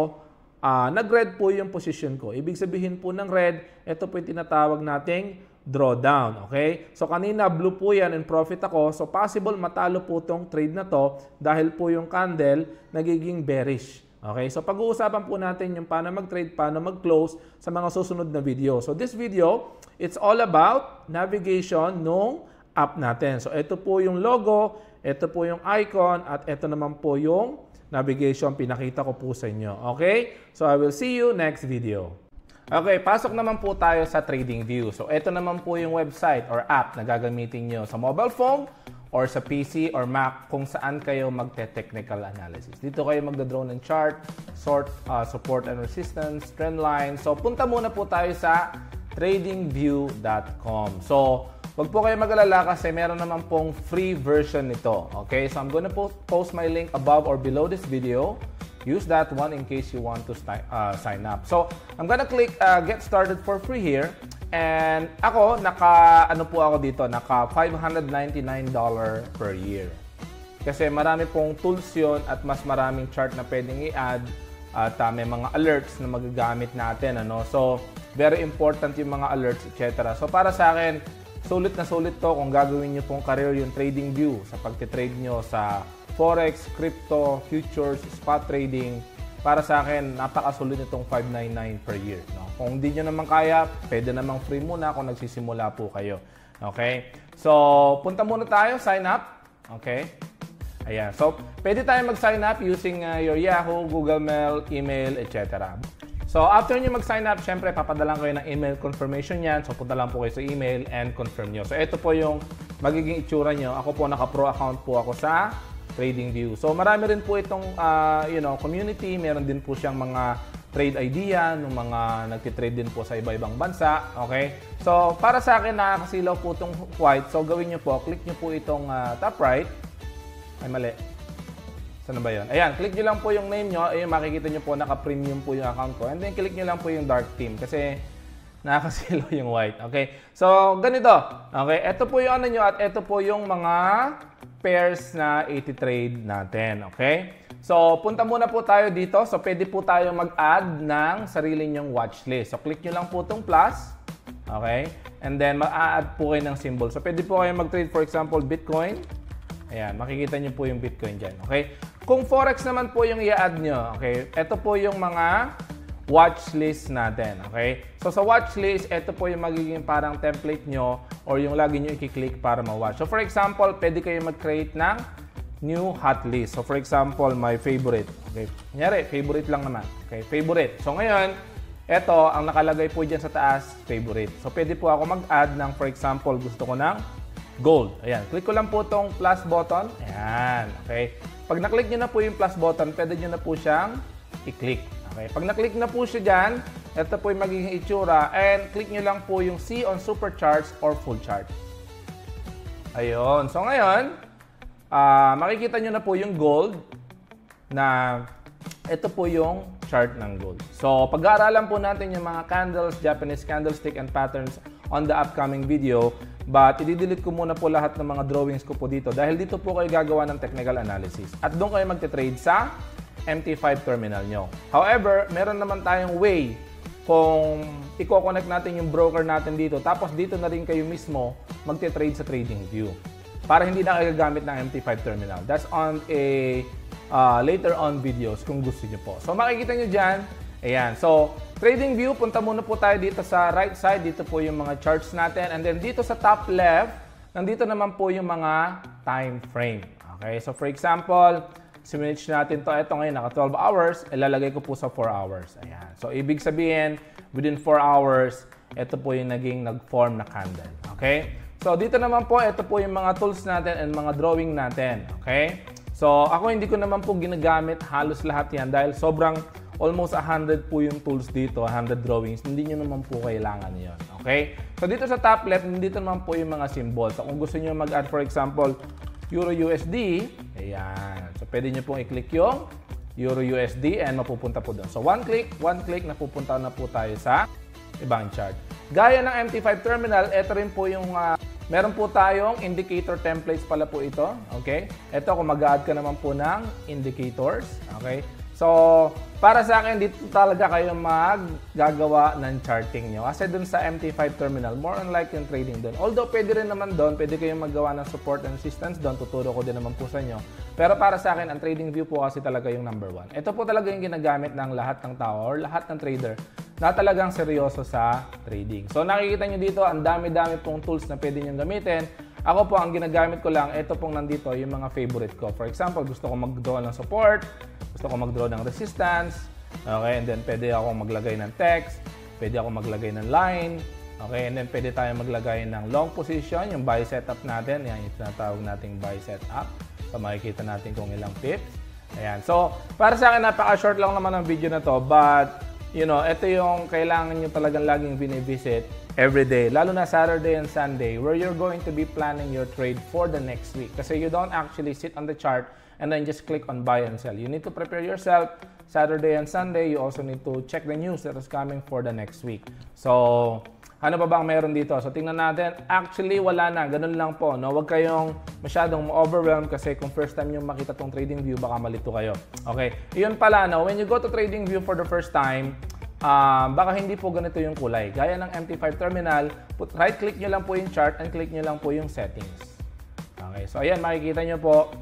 nag-red po yung position ko. Ibig sabihin po ng red, ito po yung tinatawag nating drawdown. Okay? So, kanina blue po yan and profit ako. So, possible matalo po itong trade na to dahil po yung candle nagiging bearish. Okay? So, pag-uusapan po natin yung paano mag-trade, paano mag-close sa mga susunod na video. So, this video, it's all about navigation nung app natin. So, ito po yung logo, ito po yung icon, at ito naman po yung navigation pinakita ko po sa inyo. Okay? So, I will see you next video. Okay, pasok naman po tayo sa TradingView. So, ito naman po yung website or app na gagamitin nyo sa mobile phone or sa PC or Mac kung saan kayo magte-technical analysis. Dito kayo magdadraw ng chart, support and resistance, trend line. So, punta muna po tayo sa tradingview.com. So, wag po kayo mag-alala kasi meron naman pong free version nito. Okay? So, I'm gonna post my link above or below this video. use that one in case you want to sign up. So, I'm gonna click get started for free here. And ako, naka $599 per year. Kasi marami pong tools yun at mas maraming chart na pwedeng i-add at may mga alerts na magagamit natin. So, very important yung mga alerts, etc. So, para sa akin, sulit na sulit to kung gagawin nyo pong career yung TradingView sa pagtitrade nyo sa Forex, Crypto, Futures, Spot Trading. Para sa akin, napakasulit nitong $599 per year. Kung hindi nyo naman kaya, pwede namang free muna kung nagsisimula po kayo. Okay? So, punta muna tayo, sign up. Okay? Ayan. So, pwede tayo mag-sign up using your Yahoo, Google Mail, email, etc. So, after nyo mag-sign up, syempre, papadalan kayo ng email confirmation yan. So, punta lang po kayo sa email and confirm nyo. So, ito po yung magiging itsura nyo. Ako po, naka-pro account po ako sa TradingView. So, marami rin po itong community. Meron din po siyang mga trade idea ng mga nagtitrade din po sa iba-ibang bansa. Okay? So, para sa akin, nakakasilaw po itong white. So, gawin nyo po, click nyo po itong top right. Ay, mali. Saan ba yun? Ayan, click nyo lang po yung name nyo. Ayun, makikita nyo po, naka-premium po yung account ko. And then, click nyo lang po yung dark theme. Kasi, nakakasilaw yung white. Okay? So, ganito. Okay? Ito po yung ano nyo at ito po yung mga pairs na iti-trade natin. Okay? So, punta muna po tayo dito. So, pwede po tayo mag-add ng sarili nyong watchlist. So, click nyo lang po itong plus. Okay? And then, mag-add po kayo ng symbol. So, pwede po kayo mag-trade, for example, Bitcoin. Ayan, makikita nyo po yung Bitcoin dyan. Okay? Kung Forex naman po yung i-add nyo, okay? Ito po yung mga watchlist natin. Okay? So, sa watchlist, ito po yung magiging parang template nyo or yung lagi nyo i-click para ma-watch. So, for example, pwede kayo mag-create ng new hot list. So, for example, my favorite. Okay? Kunyari, favorite lang naman. Okay? Favorite. So, ngayon, ito, ang nakalagay po dyan sa taas, favorite. So, pwede po ako mag-add ng, for example, gusto ko ng gold. Ayan. Click ko lang po itong plus button. Ayan. Okay? Pag na-click nyo na po yung plus button, pwede nyo na po siyang i-click. Okay? Pag na-click na po siya dyan, ito po yung magiging itsura. And click nyo lang po yung see on super charts or full chart. Ayun. So, ngayon, makikita nyo na po yung gold na ito po yung chart ng gold. So, pag-aaralan po natin yung mga candles, Japanese candlestick and patterns on the upcoming video. But, i-delete ko muna po lahat ng mga drawings ko po dito dahil dito po kayo gagawa ng technical analysis. At doon kayo magte-trade sa MT5 terminal nyo. However, meron naman tayong way kung i-connect natin yung broker natin dito. Tapos, dito na rin kayo mismo magte-trade sa TradingView. Para hindi na kayo gagamit ng MT5 terminal. That's on a later on videos kung gusto nyo po. So, makikita nyo dyan. Ayan. So, TradingView, punta muna po tayo dito sa right side. Dito po yung mga charts natin. And then, dito sa top left, nandito naman po yung mga time frame. Okay? So, for example, siminage natin to. Ito ngayon, naka 12 hours. Ilalagay ko po sa 4 hours. Ayan. So, ibig sabihin, within 4 hours, ito po yung naging nag-form na candle. Okay? So, dito naman po, ito po yung mga tools natin and mga drawing natin. Okay? So, ako hindi ko naman po ginagamit halos lahat yan dahil sobrang almost 100 po yung tools dito, 100 drawings. Hindi nyo naman po kailangan yun. Okay? So, dito sa top left, dito naman po yung mga symbols. So, kung gusto nyo mag-add, for example, Euro USD, ayan. So, pwede nyo pong i-click yung Euro USD and mapupunta po doon. So, one click, napupunta na po tayo sa ibang chart. Gaya ng MT5 terminal, ito rin po yung meron po tayong indicator templates pala po ito. Okay? Ito, kung mag-add ka naman po ng indicators. Okay? So, para sa akin, dito talaga kayo maggagawa ng charting nyo. Kasi dun sa MT5 terminal, more on like yung trading dun. Although, pwede rin naman dun, pwede kayong maggawa ng support and resistance dun. Tuturo ko din naman po sa inyo. Pero para sa akin, ang TradingView po kasi talaga yung number one. Ito po talaga yung ginagamit ng lahat ng tao or lahat ng trader na talagang seryoso sa trading. So, nakikita nyo dito, ang dami-dami pong tools na pwede nyo gamitin. Ako po, ang ginagamit ko lang, ito pong nandito, yung mga favorite ko. For example, gusto ko mag-draw ng support, gusto ko mag-draw ng resistance, okay, and then pwede ako maglagay ng text, pwede ako maglagay ng line, okay, and then pwede tayo maglagay ng long position, yung buy setup natin, yan yung tinatawag nating buy setup. So, makikita natin kung ilang pips. Ayan. So, para sa akin, napaka-short lang naman ang video na to, but ito yung kailangan nyo talagang laging binivisit every day, lalo na Saturday and Sunday, where you're going to be planning your trade for the next week. Kasi you don't actually sit on the chart and then just click on buy and sell. You need to prepare yourself Saturday and Sunday. You also need to check the news that is coming for the next week. So, ano ba bang meron dito? So, tingnan natin. Actually, wala na. Ganun lang po. No? Huwag kayong masyadong ma-overwhelm kasi kung first time nyo makita tong TradingView, baka malito kayo. Okay. Iyon pala, no? When you go to TradingView for the first time, baka hindi po ganito yung kulay. Gaya ng MT5 terminal, right-click nyo lang po yung chart and click nyo lang po yung settings. Okay. So, ayan, makikita nyo po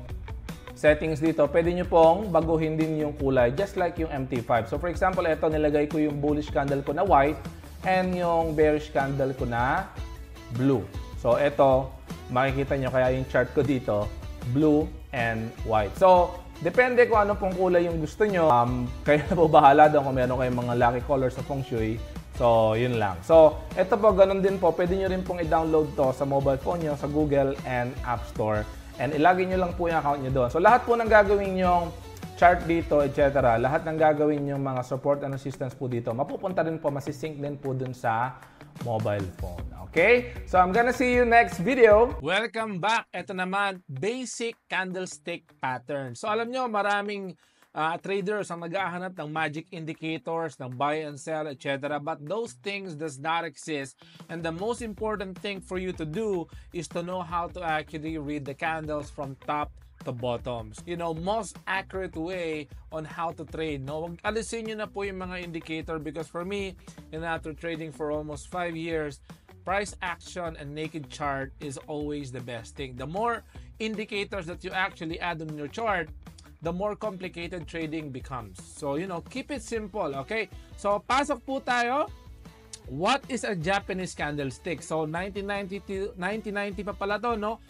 settings dito. Pwede nyo pong baguhin din yung kulay just like yung MT5. So, for example, ito, nilagay ko yung bullish candle ko na white and yung bearish candle ko na blue. So, ito, makikita nyo kaya yung chart ko dito, blue and white. So, depende kung ano pong kulay yung gusto nyo. Kayo na po bahala doon kung meron kayong mga lucky colors sa feng shui. So, yun lang. So, ito po, ganun din po. Pwede nyo rin pong i-download to sa mobile phone nyo, sa Google and App Store. And ilagay nyo lang po yung account nyo doon. So, lahat po ng gagawin nyong chart dito, etc. Lahat ng gagawin yung mga support and assistance po dito, mapupunta rin po, masisync din po dun sa mobile phone. Okay? So, I'm gonna see you next video. Welcome back. Ito naman, basic candlestick pattern. So, alam nyo, maraming traders ang naghahanap ng magic indicators, ng buy and sell, etc. But those things does not exist. And the most important thing for you to do is to know how to actually read the candles from top to bottoms. Most accurate way on how to trade. Wag alisin nyo na po yung mga indicator because for me, after trading for almost 5 years, price action and naked chart is always the best thing. The more indicators that you actually add on your chart, the more complicated trading becomes. So, keep it simple, okay? So, pasok po tayo. What is a Japanese candlestick? So, 1990 pa pala to, no?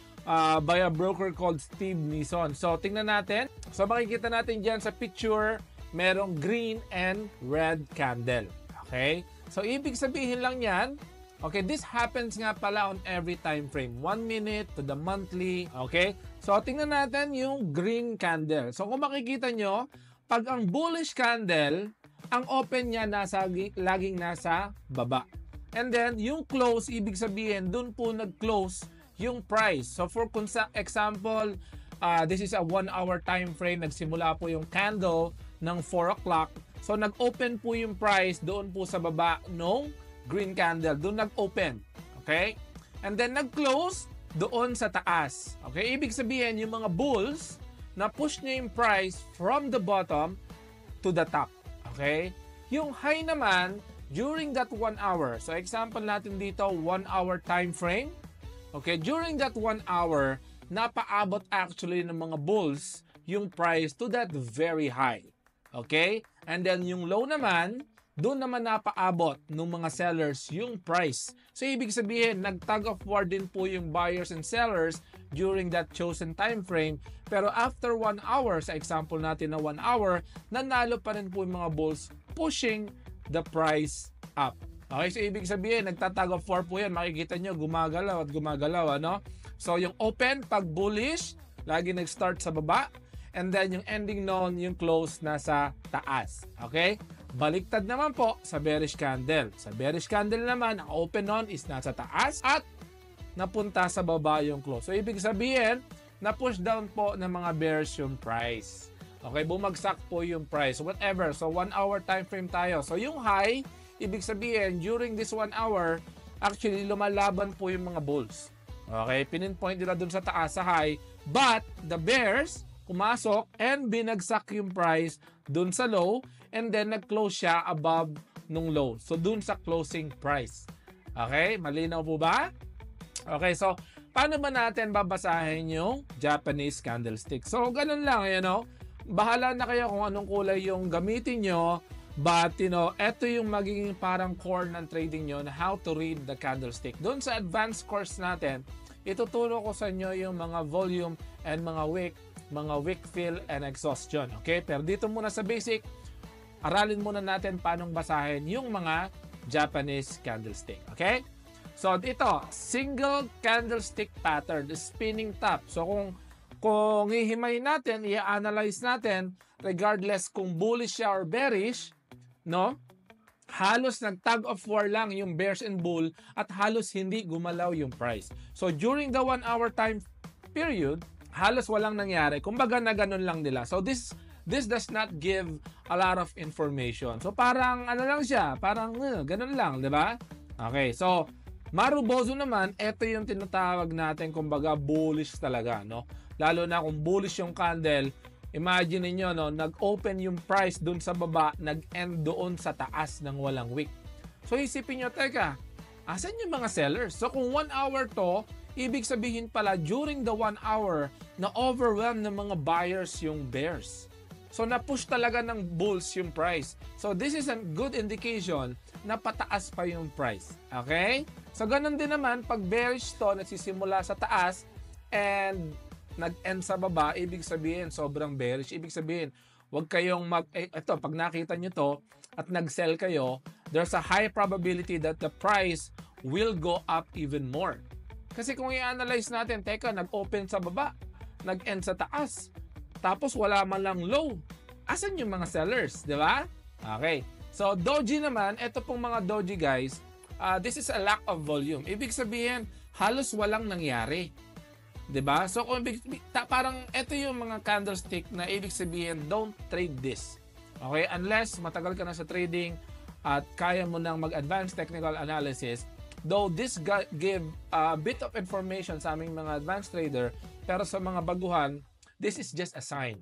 By a broker called Steve Nison. So, tingnan natin. So, makikita natin dyan sa picture, merong green and red candle. Okay? So, ibig sabihin lang yan, okay, this happens nga pala on every time frame. 1 minute to the monthly. Okay? So, tingnan natin yung green candle. So, kung makikita nyo, pag ang bullish candle, ang open niya laging nasa baba. And then, yung close, ibig sabihin, dun po nag-close yung price. So, for example, this is a 1-hour time frame. Nagsimula po yung candle ng 4 o'clock. So, nag-open po yung price doon po sa baba nung green candle. Doon nag-open. Okay? And then, nag-close doon sa taas. Okay? Ibig sabihin, yung mga bulls, na-push niya yung price from the bottom to the top. Okay? Yung high naman, during that 1 hour. So, example natin dito, 1-hour time frame. Okay, during that 1 hour, napaabot actually ng mga bulls yung price to that very high. Okay? And then yung low naman, doon naman napaabot ng mga sellers yung price. So, ibig sabihin, nag-tug of war din po yung buyers and sellers during that chosen time frame. Pero after 1 hour, sa example natin na 1 hour, nanalo pa rin po yung mga bulls pushing the price up. Okay, so ibig sabihin, nagtatag of war po yan. Makikita nyo, gumagalaw at gumagalaw, ano? So, yung open, pag bullish, lagi nag-start sa baba. And then, yung ending noon, yung close, nasa taas. Okay? Baliktad naman po sa bearish candle. Sa bearish candle naman, ang open noon is nasa taas at napunta sa baba yung close. So, ibig sabihin, na-push down po ng mga bears yung price. Okay, bumagsak po yung price. Whatever. So, 1 hour time frame tayo. So, yung high, ibig sabihin, during this 1 hour, actually, lumalaban po yung mga bulls. Okay, pininpoint nila dun sa taas, sa high. But, the bears, pumasok and binagsak yung price dun sa low and then nag-close siya above nung low. So, dun sa closing price. Okay, malinaw po ba? Okay, so, paano ba natin babasahin yung Japanese candlestick? So, ganun lang, bahala na kayo kung anong kulay yung gamitin nyo. But, ito yung magiging parang core ng trading nyo na how to read the candlestick. Doon sa advanced course natin, ituturo ko sa inyo yung mga volume and mga wick fill and exhaustion. Okay? Pero dito muna sa basic, aralin muna natin paano basahin yung mga Japanese candlestick. Okay? So, ito, single candlestick pattern, the spinning top. So, kung hihimayin natin, i-analyze natin, regardless kung bullish siya or bearish, no? halos nag-tug of war lang yung bears and bull at halos hindi gumalaw yung price. So during the 1 hour time period, halos walang nangyari. Kumbaga na ganun lang nila. So this does not give a lot of information. So parang ano lang siya, parang ganun lang, di ba? Okay, so Maruboso naman, ito yung tinatawag natin kumbaga bullish talaga, no? Lalo na kung bullish yung candle, imagine niyo no, nag-open yung price dun sa baba, nag-end doon sa taas ng walang wick. So isipin niyo, teka, asan yung mga sellers? So kung 1 hour to, ibig sabihin pala during the 1 hour na overwhelm ng mga buyers yung bears. So na-push talaga ng bulls yung price. So this is a good indication na pataas pa yung price. Okay? So ganun din naman pag bearish to nagsisimula sa taas and nag-end sa baba, ibig sabihin sobrang bearish. Ibig sabihin, wag kayong ito, pag nakita nyo to at nag-sell kayo, there's a high probability that the price will go up even more. Kasi kung i-analyze natin, teka, nag-open sa baba, nag-end sa taas, tapos wala man lang low. Asan yung mga sellers, di ba? Okay. So, doji naman, ito pong mga doji guys, this is a lack of volume. Ibig sabihin, halos walang nangyari. 'Di ba? So kung parang ito yung mga candlestick na ibig sabihin don't trade this. Okay? Unless matagal ka na sa trading at kaya mo nang mag-advanced technical analysis. Though this give a bit of information sa aming mga advanced trader, pero sa mga baguhan, this is just a sign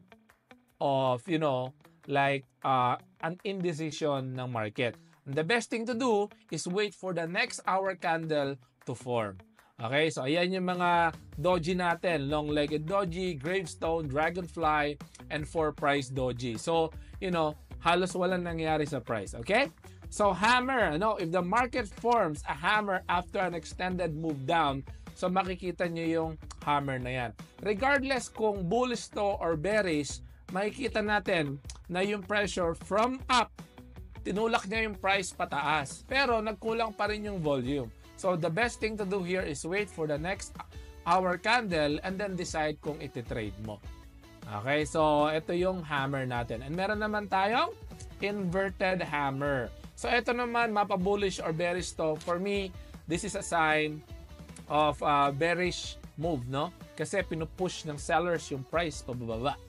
of, you know, like an indecision ng market. And the best thing to do is wait for the next hour candle to form. Okay, so ayan yung mga doji natin. Long-legged doji, gravestone, dragonfly, and 4-price doji. So, you know, halos walang nangyari sa price. Okay? So, hammer. No, if the market forms a hammer after an extended move down, so makikita nyo yung hammer na yan. Regardless kung bullish to or bearish, makikita natin na yung pressure from up, tinulak niya yung price pataas. Pero nagkulang pa rin yung volume. So, the best thing to do here is wait for the next hour candle and then decide kung iti-trade mo. Okay, so ito yung hammer natin. And meron naman tayong inverted hammer. So, ito naman, mapa-bullish or bearish to. For me, this is a sign of bearish move, no? Kasi pinupush ng sellers yung price pababa.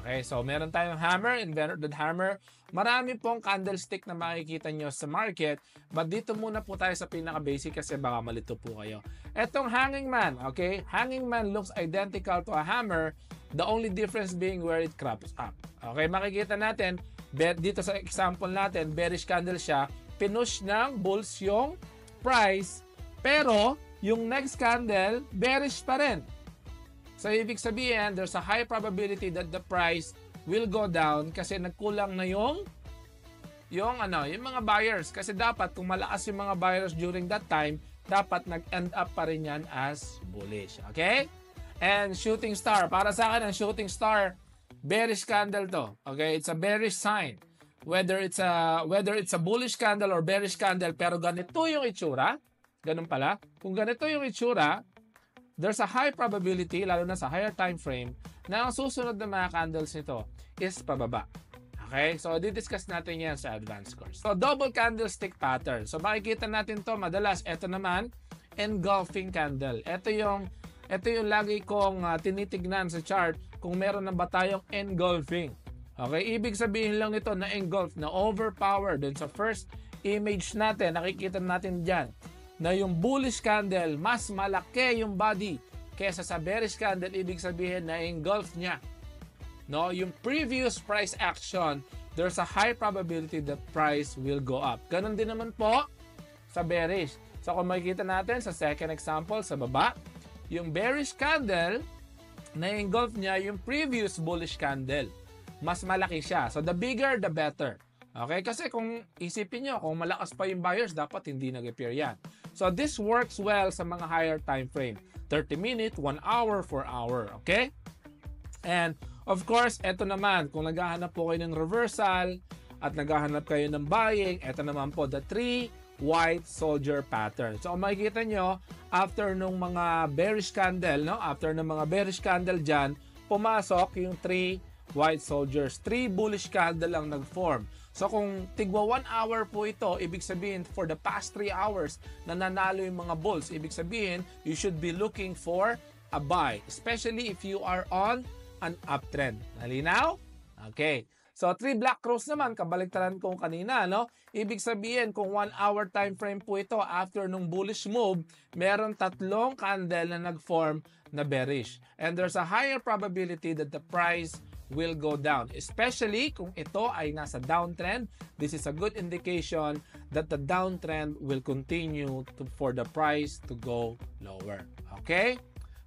Okay, so meron tayong hammer, inverted hammer. Marami pong candlestick na makikita nyo sa market. But dito muna po tayo sa pinaka-basic kasi baka malito po kayo. Etong hanging man, okay? Hanging man looks identical to a hammer. The only difference being where it crops up. Okay, makikita natin, dito sa example natin, bearish candle siya. Pinush ng bulls yung price. Pero, yung next candle, bearish pa rin. So, ibig sabihin, there's a high probability that the price will go down kasi nagkulang na yung mga buyers. Kasi dapat, kung malakas yung mga buyers during that time, dapat nag-end up pa rin yan as bullish. Okay? And shooting star. Para sa akin, ang shooting star, bearish candle to. Okay? It's a bearish sign. Whether it's a bullish candle or bearish candle, pero ganito yung itsura. Ganun pala. Kung ganito yung itsura, there's a high probability, lalo na sa higher time frame, na ang susunod na mga candles nito is pababa. Okay? So, didiscuss natin yan sa advanced course. So, double candlestick pattern. So, makikita natin to madalas. Ito naman, engulfing candle. Ito yung lagi kong tinitignan sa chart kung meron na ba tayong engulfing. Okay? Ibig sabihin lang nito na engulf, na overpower. Dun sa first image natin, nakikita natin dyan, na yung bullish candle, mas malaki yung body kesa sa bearish candle, ibig sabihin na engulf niya. No, yung previous price action, there's a high probability that price will go up. Ganon din naman po sa bearish. So kung makikita natin sa second example sa baba, yung bearish candle, na-engulf niya yung previous bullish candle. Mas malaki siya. So the bigger, the better. Okay? Kasi kung isipin nyo, kung malakas pa yung buyers, dapat hindi nag-appear yan. So, this works well sa mga higher time frame. 30 minutes, 1 hour, 4 hour. Okay? And, of course, eto naman, kung naghahanap po kayo ng reversal at naghahanap kayo ng buying, eto naman po, the 3 white soldier pattern. So, kung makikita nyo, after nung mga bearish candle, no? After ng mga bearish candle dyan, pumasok yung 3 white soldiers. 3 bullish candle ang nag-form. So kung tigwa 1 hour po ito, ibig sabihin for the past 3 hours nananalo yung mga bulls. Ibig sabihin, you should be looking for a buy, especially if you are on an uptrend. Nalinaw? Okay. So 3 black crows naman, kabaliktaran kong kanina, no? Ibig sabihin, kung 1 hour time frame po ito after nung bullish move, meron 3 candle na nag-form na bearish. And there's a higher probability that the price will go down. Especially kung ito ay nasa downtrend, this is a good indication that the downtrend will continue for the price to go lower. Okay?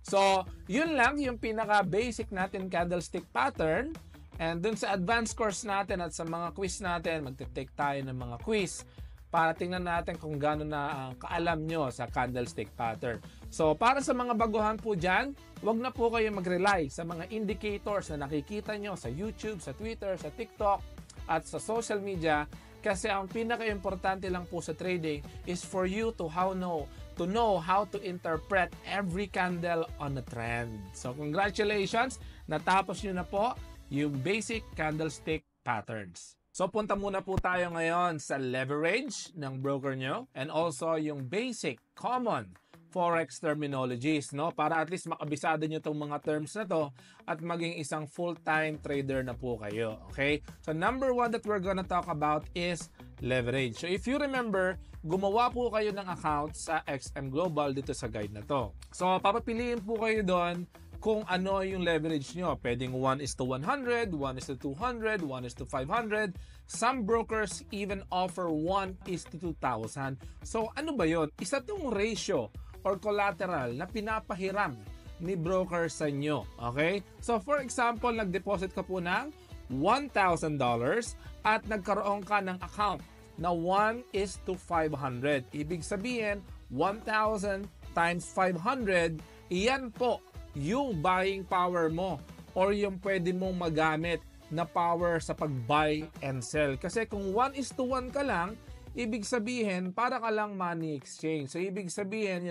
So, yun lang yung pinaka-basic natin candlestick pattern. And dun sa advanced course natin at sa mga quiz natin, magte-take tayo ng mga quiz para tingnan natin kung gaano na kaalam nyo sa candlestick pattern. So, para sa mga baguhan po dyan, wag na po kayo mag-rely sa mga indicators na nakikita nyo sa YouTube, sa Twitter, sa TikTok, at sa social media. Kasi ang pinaka-importante lang po sa trading is for you to know how to interpret every candle on a trend. So, congratulations! Natapos nyo na po yung basic candlestick patterns. So, punta muna po tayo ngayon sa leverage ng broker nyo and also yung basic common forex terminologies, no? Para at least makabisado nyo itong mga terms na to at maging isang full-time trader na po kayo, okay? So, number 1 that we're gonna talk about is leverage. So, if you remember, gumawa po kayo ng account sa XM Global dito sa guide na to. So, papapiliin po kayo doon kung ano yung leverage nyo. Pwedeng 1:100, 1:200, 1:500. Some brokers even offer 1:2,000. So ano ba yon? Isa tong ratio or collateral na pinapahiram ni broker sa inyo. Okay? So for example, nag-deposit ka po ng $1,000 at nagkaroon ka ng account na 1:500. Ibig sabihin, 1,000 times 500, iyan po yung buying power mo or yung pwede mong magamit na power sa pag-buy and sell. Kasi kung 1:1 ka lang, ibig sabihin, para ka lang money exchange. So, ibig sabihin,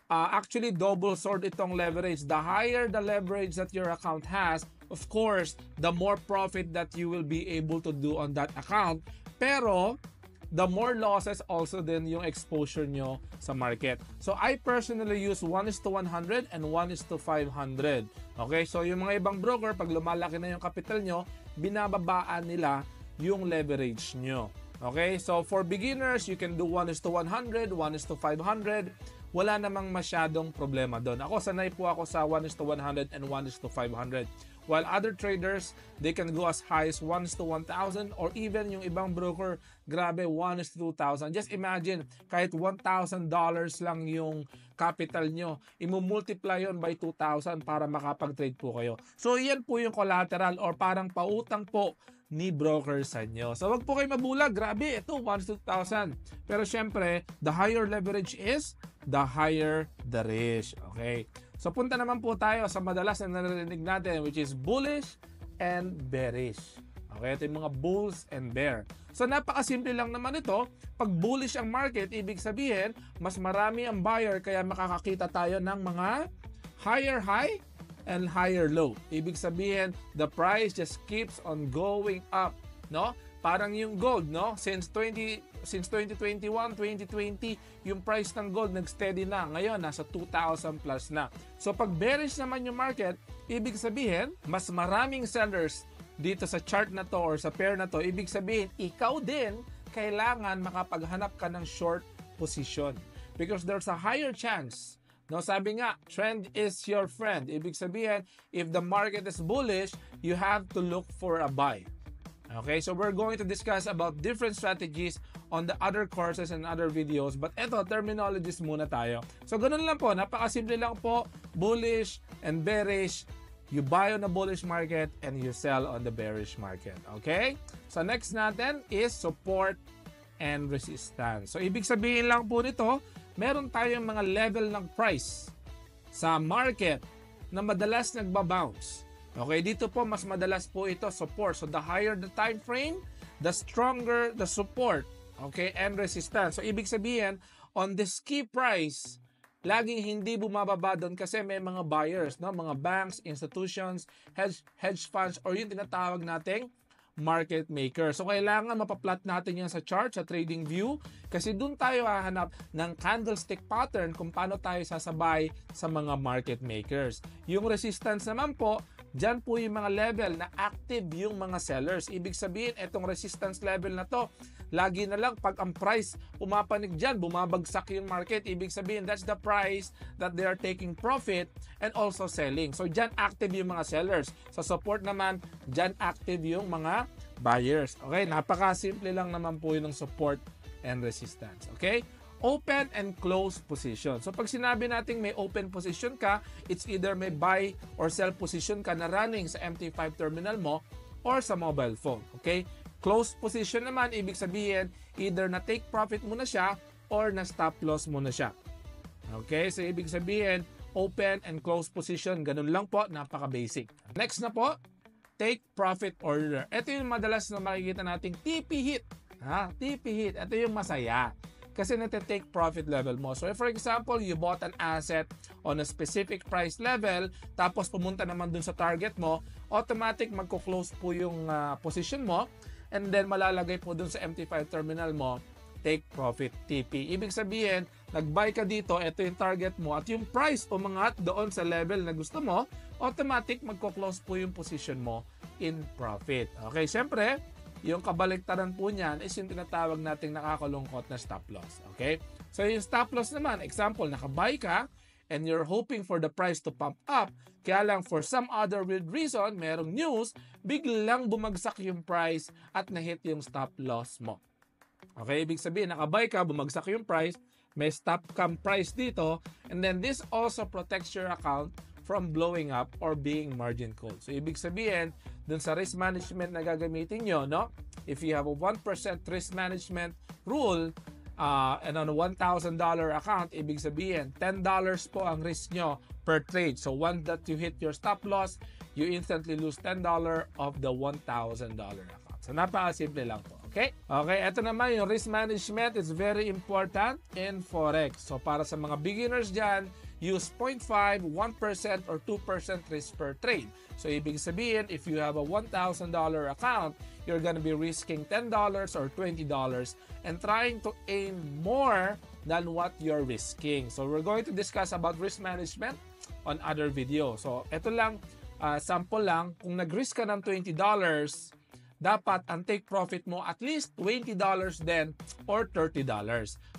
actually double sword itong leverage. The higher the leverage that your account has, of course, the more profit that you will be able to do on that account. Pero, the more losses also din yung exposure nyo sa market. So, I personally use 1:100 and 1:500. Okay? So, yung mga ibang broker, pag lumalaki na yung capital nyo, binababaan nila yung leverage nyo. Okay? So, for beginners, you can do 1:100, 1:500. Wala namang masyadong problema doon. Ako, sanay po ako sa 1:100 and 1:500. While other traders, they can go as high as 1:1,000 or even yung ibang broker, grabe, 1:2,000. Just imagine, kahit $1,000 lang yung capital nyo, imumultiply yun by 2,000 para makapag-trade po kayo. So, yan po yung collateral or parang pautang po ni broker sa inyo. So, wag po kayo mabulag. Grabe, ito, 1:2,000. Pero syempre, the higher leverage is, the higher the risk. Okay? So, punta naman po tayo sa madalas na narinig natin, which is bullish and bearish. Okay, ito yung mga bulls and bear. So, napakasimple lang naman ito. Pag bullish ang market, ibig sabihin, mas marami ang buyer, kaya makakakita tayo ng mga higher high and higher low. Ibig sabihin, the price just keeps on going up, no? Parang yung gold, no? Since 2021, 2020, yung price ng gold nag-steady na. Ngayon, nasa 2,000 plus na. So, pag bearish naman yung market, ibig sabihin, mas maraming sellers dito sa chart na to or sa pair na to. Ibig sabihin, ikaw din, kailangan makapaghanap ka ng short position. Because there's a higher chance. No, sabi nga, trend is your friend. Ibig sabihin, if the market is bullish, you have to look for a buy. Okay, so we're going to discuss about different strategies on the other courses and other videos. But eto, terminologies muna tayo. So, ganun lang po. Napakasimple lang po. Bullish and bearish. You buy on the bullish market and you sell on the bearish market. Okay? So, next natin is support and resistance. So, ibig sabihin lang po nito, meron tayong mga level ng price sa market na madalas nagbabounce. Okay, dito po mas madalas po ito support. So the higher the time frame, the stronger the support, okay, and resistance. So ibig sabihin, on this key price, laging hindi bumababa doon kasi may mga buyers, no, mga banks, institutions, hedge funds or yung tinatawag nating market maker. So kailangan mapaplot natin yan sa chart, sa trading view, kasi dun tayo hahanap ng candlestick pattern kung paano tayo sasabay sa mga market makers. Yung resistance naman po, dyan po yung mga level na active yung mga sellers. Ibig sabihin, itong resistance level na to, lagi na lang pag ang price pumapanig dyan, bumabagsak yung market. Ibig sabihin, that's the price that they are taking profit and also selling. So dyan active yung mga sellers. Sa support naman, dyan active yung mga buyers. Okay, napakasimple lang naman po yun ng support and resistance. Okay? Open and close position. So pag sinabi nating may open position ka, it's either may buy or sell position ka na running sa MT5 terminal mo or sa mobile phone. Okay? Close position naman, ibig sabihin, either na take profit mo na siya or na stop loss mo na siya. Okay? So ibig sabihin, open and close position. Ganun lang po, napaka-basic. Next na po, take profit order. Ito yung madalas na makikita nating TP hit. TP hit. Ito yung masaya. Kasi nate-take profit level mo. So if for example, you bought an asset on a specific price level, tapos pumunta naman dun sa target mo, automatic magko-close po yung position mo, and then malalagay po dun sa MT5 terminal mo, take profit, TP. Ibig sabihin, nag-buy ka dito, ito yung target mo, at yung price umangat doon sa level na gusto mo, automatic magko-close po yung position mo in profit. Okay, syempre, yung kabaliktaran po niyan is yung tinatawag nating nakakalungkot na stop loss. Okay? So yung stop loss naman, example, nakabuy ka and you're hoping for the price to pump up, kaya lang for some other weird reason, merong news, biglang bumagsak yung price at na-hit yung stop loss mo. Okay? Ibig sabihin, nakabuy ka, bumagsak yung price, may stop cam price dito, and then this also protects your account from blowing up or being margin called. So, ibig sabihin, dun sa risk management na gagamitin nyo, no? If you have a 1% risk management rule and on a $1,000 account, ibig sabihin, $10 po ang risk nyo per trade. So, once that you hit your stop loss, you instantly lose $10 of the $1,000 account. So, napakasimple lang po. Okay? Okay, ito naman yung risk management is very important in Forex. So, para sa mga beginners dyan, use 0.5, 1%, or 2% risk per trade. So, ibig sabihin, if you have a $1,000 account, you're gonna be risking $10 or $20 and trying to aim more than what you're risking. So, we're going to discuss about risk management on other video. So, ito lang, sample lang. Kung nag-risk ka ng $20, dapat ang take profit mo at least $20 then or $30.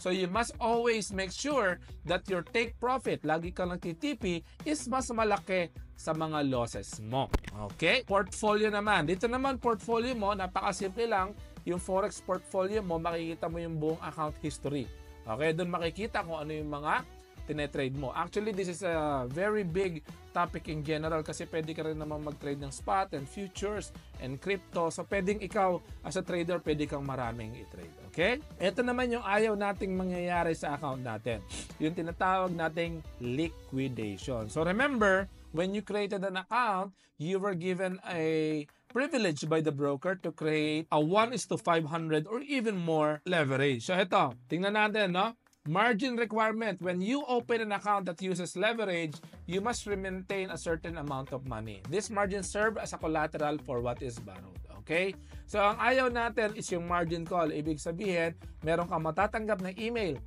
So you must always make sure that your take profit, lagi kang nagtitipi, is mas malaki sa mga losses mo. Okay? Portfolio naman. Dito naman portfolio mo, napakasimple lang. Yung Forex portfolio mo, makikita mo yung buong account history. Okay? Doon makikita kung ano yung mga tinetrade mo. Actually, this is a very big topic in general kasi pwede ka rin naman mag-trade ng spot and futures and crypto. So, pwedeng ikaw as a trader, pwede kang maraming i-trade. Okay? Ito naman yung ayaw nating mangyayari sa account natin. Yung tinatawag nating liquidation. So, remember, when you created an account, you were given a privilege by the broker to create a 1:500 or even more leverage. So, ito, tingnan natin, no? Margin requirement. When you open an account that uses leverage, you must maintain a certain amount of money. This margin serve as a collateral for what is borrowed. Okay? So, ang ayaw natin is yung margin call. Ibig sabihin, meron kang matatanggap na email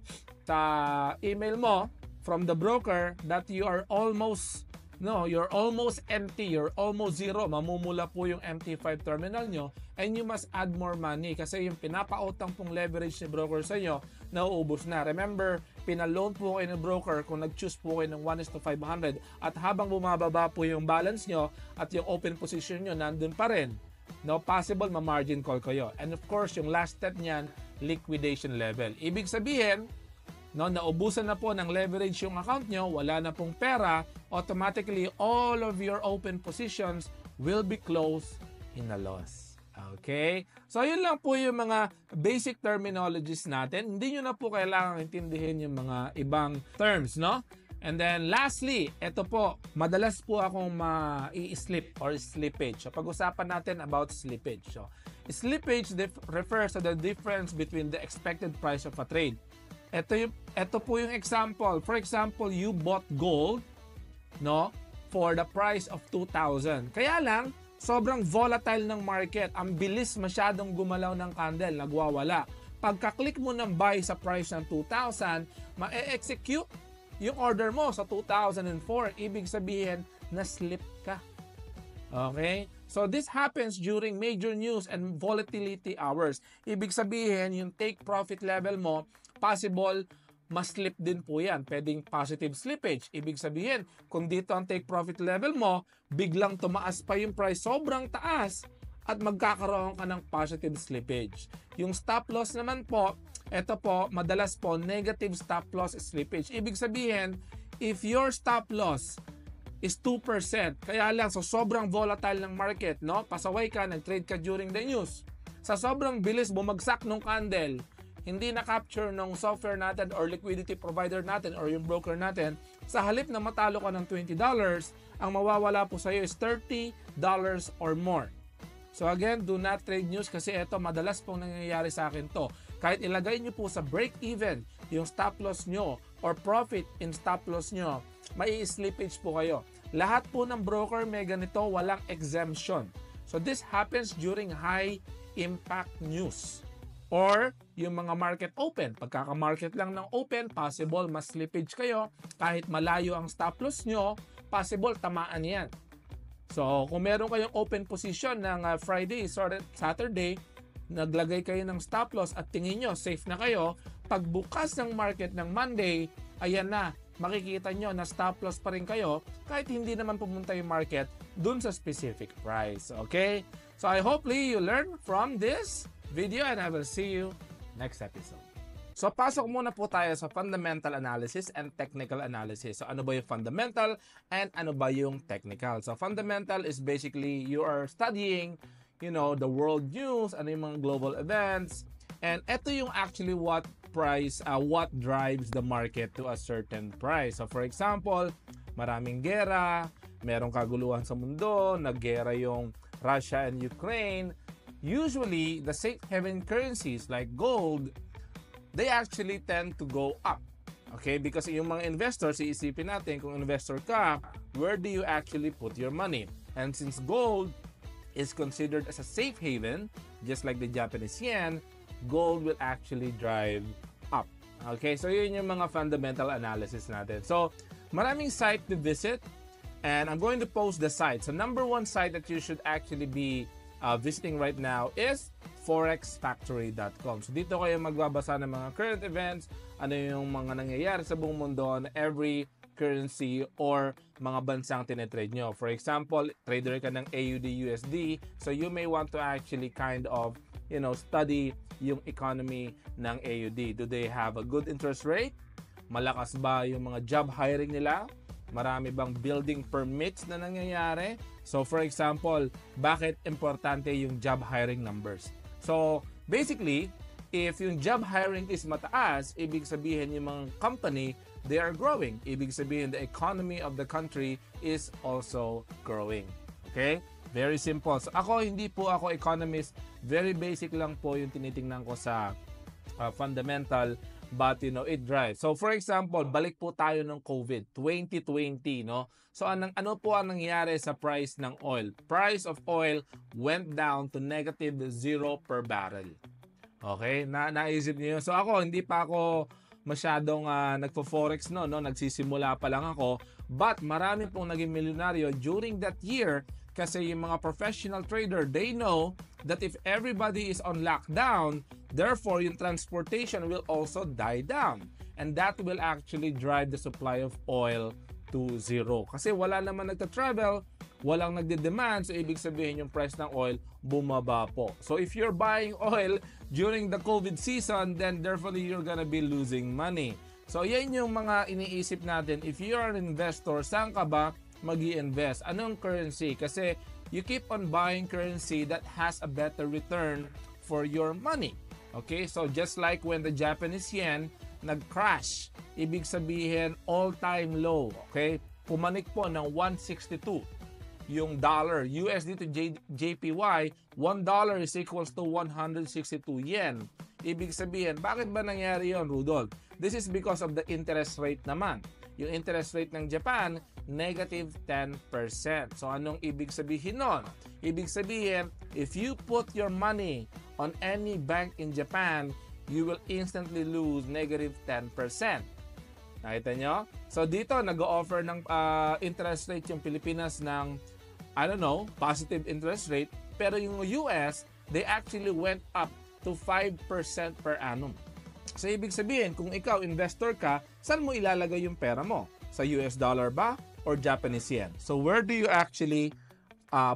sa email mo from the broker that you are almost you're almost empty, you're almost zero, mamumula po yung MT5 terminal nyo, and you must add more money kasi yung pinapautang pong leverage ni broker sa inyo, nauubos na. Remember, pinaloan po kayo ng broker kung nag-choose po kayo ng 1:500 at habang bumababa po yung balance nyo at yung open position nyo, nandun pa rin. No, possible ma-margin call kayo. And of course, yung last step niyan, liquidation level. Ibig sabihin, naubusan na po ng leverage yung account nyo, wala na pong pera, automatically all of your open positions will be closed in a loss. Okay? So, yun lang po yung mga basic terminologies natin. Hindi nyo na po kailangan intindihin yung mga ibang terms, no? And then, lastly, ito po, madalas po akong ma-i-slip or slippage. So, pag-usapan natin about slippage. So, slippage refers to the difference between the expected price of a trade. Ito po yung example. For example, you bought gold, no, for the price of 2,000. Kaya lang, sobrang volatile ng market. Ang bilis masyadong gumalaw ng candle, nagwawala. Pagka-click mo ng buy sa price ng 2,000, ma-execute yung order mo sa 2004. Ibig sabihin, na-slip ka. Okay? So this happens during major news and volatility hours. Ibig sabihin, yung take profit level mo, possible mas-slip din po yan. Pwedeng positive slippage. Ibig sabihin, kung dito ang take profit level mo, biglang tumaas pa yung price, sobrang taas, at magkakaroon ka ng positive slippage. Yung stop loss naman po, ito po, madalas po, negative stop loss slippage. Ibig sabihin, if your stop loss is 2%, kaya lang, so sobrang volatile ng market, no? Pasaway ka, nag-trade ka during the news. Sa sobrang bilis, bumagsak ng candle, hindi na-capture ng software natin or liquidity provider natin or yung broker natin, sa halip na matalo ka ng $20, ang mawawala po sa iyo is $30 or more. So again, do not trade news kasi ito madalas pong nangyayari sa akin to. Kahit ilagay nyo po sa break-even yung stop loss nyo or profit in stop loss nyo, may slippage po kayo. Lahat po ng broker may ganito, walang exemption. So this happens during high impact news. Or yung mga market open. Pagkaka-market lang ng open, possible mas slippage kayo. Kahit malayo ang stop loss nyo, possible tamaan yan. So kung meron kayong open position ng Friday, Saturday, naglagay kayo ng stop loss at tingin nyo safe na kayo, pagbukas ng market ng Monday, ayan na, makikita nyo na stop loss pa rin kayo kahit hindi naman pumunta yung market dun sa specific price. Okay? So I hopefully you learn from this video and I will see you next episode. So pasok muna po tayo sa fundamental analysis and technical analysis. So ano ba yung fundamental and ano ba yung technical? So fundamental is basically you are studying, the world news, ano yung mga global events, and ito yung actually what drives the market to a certain price. So for example, maraming gera, merong kaguluhan sa mundo, naggera yung Russia and Ukraine. Usually, the safe haven currencies like gold, they actually tend to go up. Okay? Because yung mga investors, iisipin natin, kung investor ka, where do you actually put your money? And since gold is considered as a safe haven, just like the Japanese yen, gold will actually drive up. Okay? So yun yung mga fundamental analysis natin. So, maraming site to visit, and I'm going to post the site. So, number one site that you should actually be visiting right now is forexfactory.com. So dito kayo magbabasa ng mga current events, ano yung mga nangyayari sa buong mundo on every currency or mga bansang tinetrade nyo. For example, trader ka ng AUD USD, so you may want to actually kind of study yung economy ng AUD. Do they have a good interest rate? Malakas ba yung mga job hiring nila? Marami bang building permits na nangyayari? So for example, bakit importante yung job hiring numbers? So basically, if yung job hiring is mataas, ibig sabihin yung mga company, they are growing. Ibig sabihin the economy of the country is also growing. Okay? Very simple. So hindi po ako economist. Very basic lang po yung tinitingnan ko sa fundamental, but it drives. So for example, balik po tayo ng COVID 2020, no? So ano po ang nangyari sa price ng oil? Price of oil went down to -0 per barrel. Okay? Naisip niyo. So hindi pa ako masyadong nagfo-forex no, nagsisimula pa lang ako, but marami pong naging milyonaryo during that year kasi yung mga professional trader, they know that if everybody is on lockdown, therefore yung transportation will also die down. And that will actually drive the supply of oil to zero. Kasi wala naman nagta-travel, walang nagde-demand, so ibig sabihin yung price ng oil bumaba po. So if you're buying oil during the COVID season, then definitely you're gonna be losing money. So yan yung mga iniisip natin. If you're an investor, saan ka ba mag-i-invest? Anong currency? Kasi you keep on buying currency that has a better return for your money. Okay? So just like when the Japanese yen nag-crash, ibig sabihin all-time low. Okay? Pumanik po ng 162 yung dollar. USD to JPY, $1 is equals to 162 yen. Ibig sabihin, bakit ba nangyari yon, Rudolph? This is because of the interest rate naman. Yung interest rate ng Japan, negative 10%. So anong ibig sabihin nun? Ibig sabihin, if you put your money on any bank in Japan, you will instantly lose negative 10%. Nakita nyo? So dito, nag-o-offer ng interest rate yung Pilipinas ng, I don't know, positive interest rate. Pero yung US, they actually went up to 5% per annum. So ibig sabihin, kung ikaw investor ka, saan mo ilalagay yung pera mo? Sa US dollar ba or Japanese yen? So where do you actually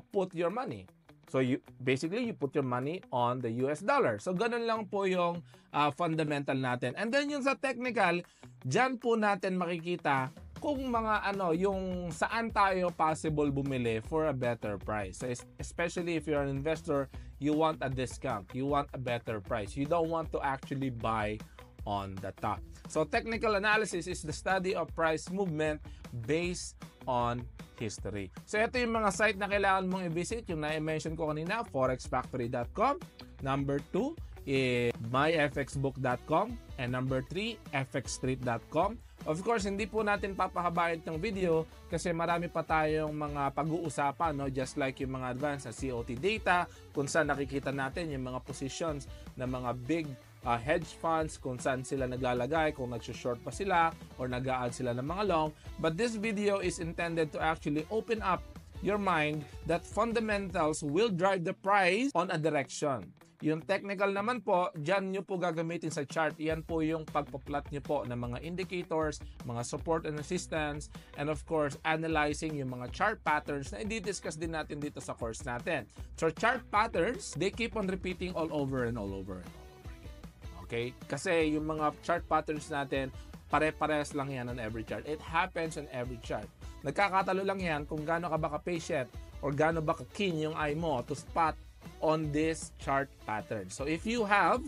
put your money? So basically, you put your money on the US dollar. So ganun lang po yung fundamental natin. And then yung sa technical, dyan po natin makikita kung mga yung saan tayo possible bumili for a better price. So especially if you're an investor, you want a discount, you want a better price. You don't want to actually buy on the top. So technical analysis is the study of price movement based on history. So ito yung mga site na kailangan mong i-visit. Yung na-mention ko kanina, forexfactory.com. Number 2 is myfxbook.com. And number 3, fxstreet.com. Of course, hindi po natin papahabain itong video kasi marami pa tayong mga pag-uusapan, no? Just like yung mga advanced na COT data, kung saan nakikita natin yung mga positions ng mga big hedge funds, kung saan sila naglalagay, kung nag-short pa sila or nag-a-add sila ng mga long. But this video is intended to actually open up your mind that fundamentals will drive the price on a direction. Yung technical naman po, dyan nyo po gagamitin sa chart. Yan po yung pagpa-plot nyo po ng mga indicators, mga support and resistance, and of course, analyzing yung mga chart patterns na i-discuss din natin dito sa course natin. So chart patterns, they keep on repeating all over and all over and all over again. Okay? Kasi yung mga chart patterns natin, pare-pares lang yan on every chart. It happens on every chart. Nagkakatalo lang yan kung gaano ka ba ka-patient or gaano ba ka-keen yung eye mo to spot on this chart pattern. So if you have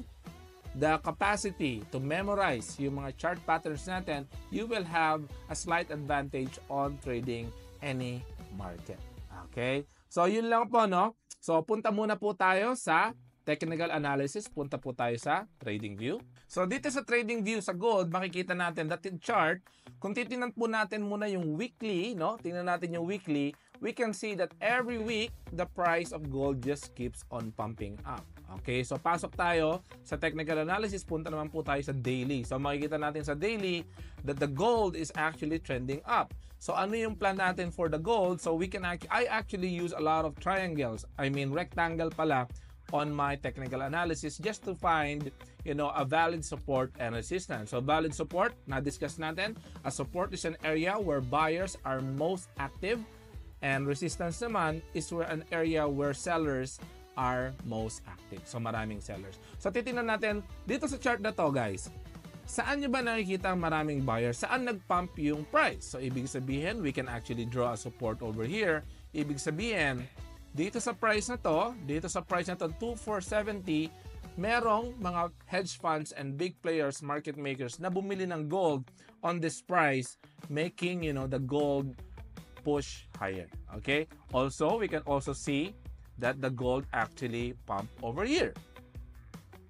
the capacity to memorize yung mga chart patterns natin, you will have a slight advantage on trading any market. Okay? So yun lang po, no? So punta muna po tayo sa technical analysis, punta po tayo sa trading view. So dito sa trading view sa gold, makikita natin that in chart, kung titingnan po natin muna yung weekly, no? Tingnan natin yung weekly, we can see that every week, the price of gold just keeps on pumping up. Okay, so pasok tayo sa technical analysis, punta naman po tayo sa daily. So makikita natin sa daily that the gold is actually trending up. So ano yung plan natin for the gold? So we can I actually use a lot of triangles, rectangle pala, on my technical analysis just to find, a valid support and resistance. So valid support, na-discuss natin, a support is an area where buyers are most active, and resistance naman is an area where sellers are most active. So maraming sellers. So titingnan natin dito sa chart na to, guys. Saan nyo ba nakikita ang maraming buyers? Saan nag-pump yung price? So ibig sabihin, we can actually draw a support over here. Ibig sabihin, dito sa price na to, 2,470, merong mga hedge funds and big players, market makers na bumili ng gold on this price, making, the gold push higher. Okay? Also, we can also see that the gold actually pump over here.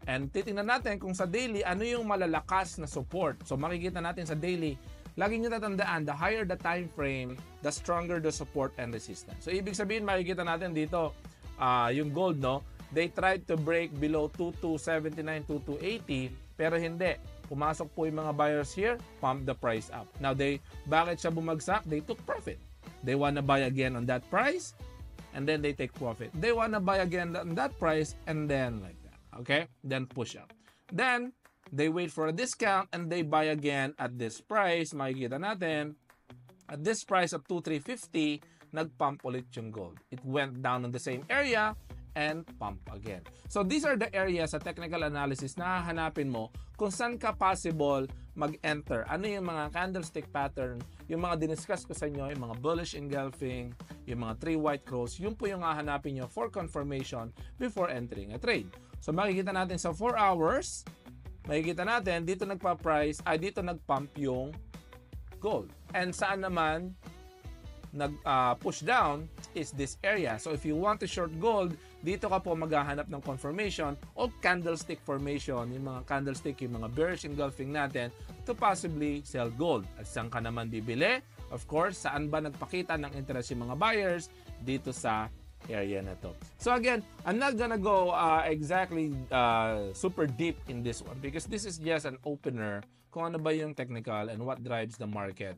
And titingnan natin kung sa daily, ano yung malalakas na support. So makikita natin sa daily, lagi nyo tatandaan, the higher the time frame, the stronger the support and resistance. So ibig sabihin, makikita natin dito, yung gold, no? They tried to break below 2279, 2280, pero hindi. Pumasok po yung mga buyers here, pump the price up. Now, bakit siya bumagsak? They took profit. They wanna buy again on that price, and then they take profit. They wanna buy again on that price, and then like that. Okay? Then push up. Then, they wait for a discount, and they buy again at this price. Makikita natin, at this price of 2,350, nag-pump ulit yung gold. It went down in the same area, and pump again. So these are the areas sa technical analysis na hahanapin mo kung saan ka possible mag-enter. Ano yung mga candlestick pattern, yung mga diniscuss ko sa inyo, yung mga bullish engulfing, yung mga 3 white cross, yun po yung hahanapin nyo for confirmation before entering a trade. So makikita natin sa 4 hours, makikita natin dito dito nag-pump yung gold. And saan naman nag-push down is this area. So if you want to short gold, dito ka po maghahanap ng confirmation o candlestick formation, yung mga candlestick, yung mga bearish engulfing natin to possibly sell gold. At saan ka naman bibili? Of course, saan ba nagpakita ng interest yung mga buyers? Dito sa area na to. So again, I'm not gonna go exactly super deep in this one because this is just an opener kung ano ba yung technical and what drives the market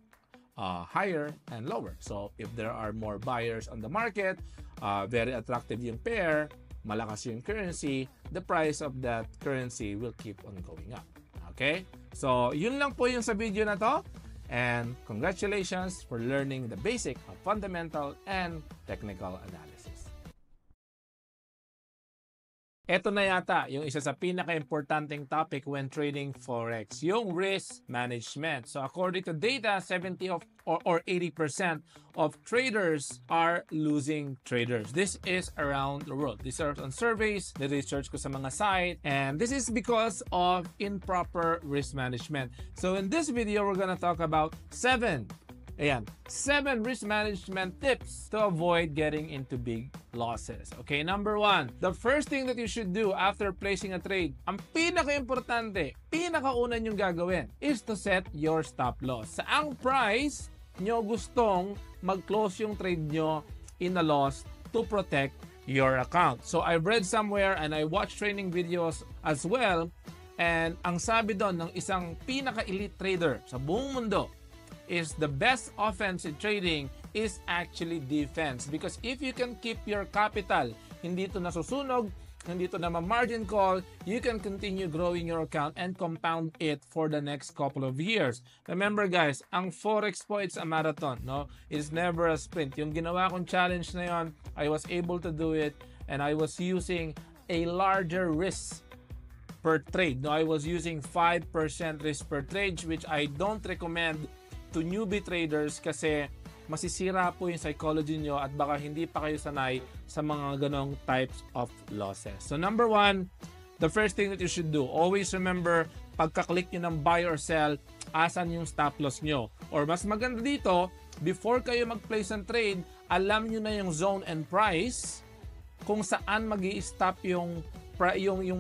higher and lower. So if there are more buyers on the market, very attractive yung pair, malakas yung currency, the price of that currency will keep on going up. Okay? So yun lang po yung sa video na to. And congratulations for learning the basic of fundamental and technical analysis. Ito na yata yung isa sa pinaka-importanting topic when trading Forex, yung risk management. So according to data, 70 or 80% of traders are losing traders. This is around the world. These are on surveys, the research ko sa mga site, and this is because of improper risk management. So in this video, we're gonna talk about 7 risk management tips to avoid getting into big losses. Okay, number 1, the first thing that you should do after placing a trade, ang pinaka-importante, pinaka-una nyong gagawin is to set your stop loss. Saang price nyo gustong mag-close yung trade nyo in a loss to protect your account. So I've read somewhere and I watched training videos as well, and ang sabi doon ng isang pinaka-elite trader sa buong mundo is the best offense in trading is actually defense. Because if you can keep your capital, hindi ito nasusunog, hindi ito na margin call, you can continue growing your account and compound it for the next couple of years. Remember guys, ang Forex po, it's a marathon, no? It's never a sprint. Yung ginawa kong challenge na yon, I was able to do it and I was using a larger risk per trade. No, I was using 5% risk per trade, which I don't recommend to newbie traders kasi masisira po yung psychology nyo at baka hindi pa kayo sanay sa mga ganong types of losses. So number 1, the first thing that you should do, always remember, pagka-click nyo ng buy or sell, asan yung stop loss nyo. Or mas maganda dito, before kayo mag-place ng trade, alam nyo na yung zone and price kung saan mag-i-stop yung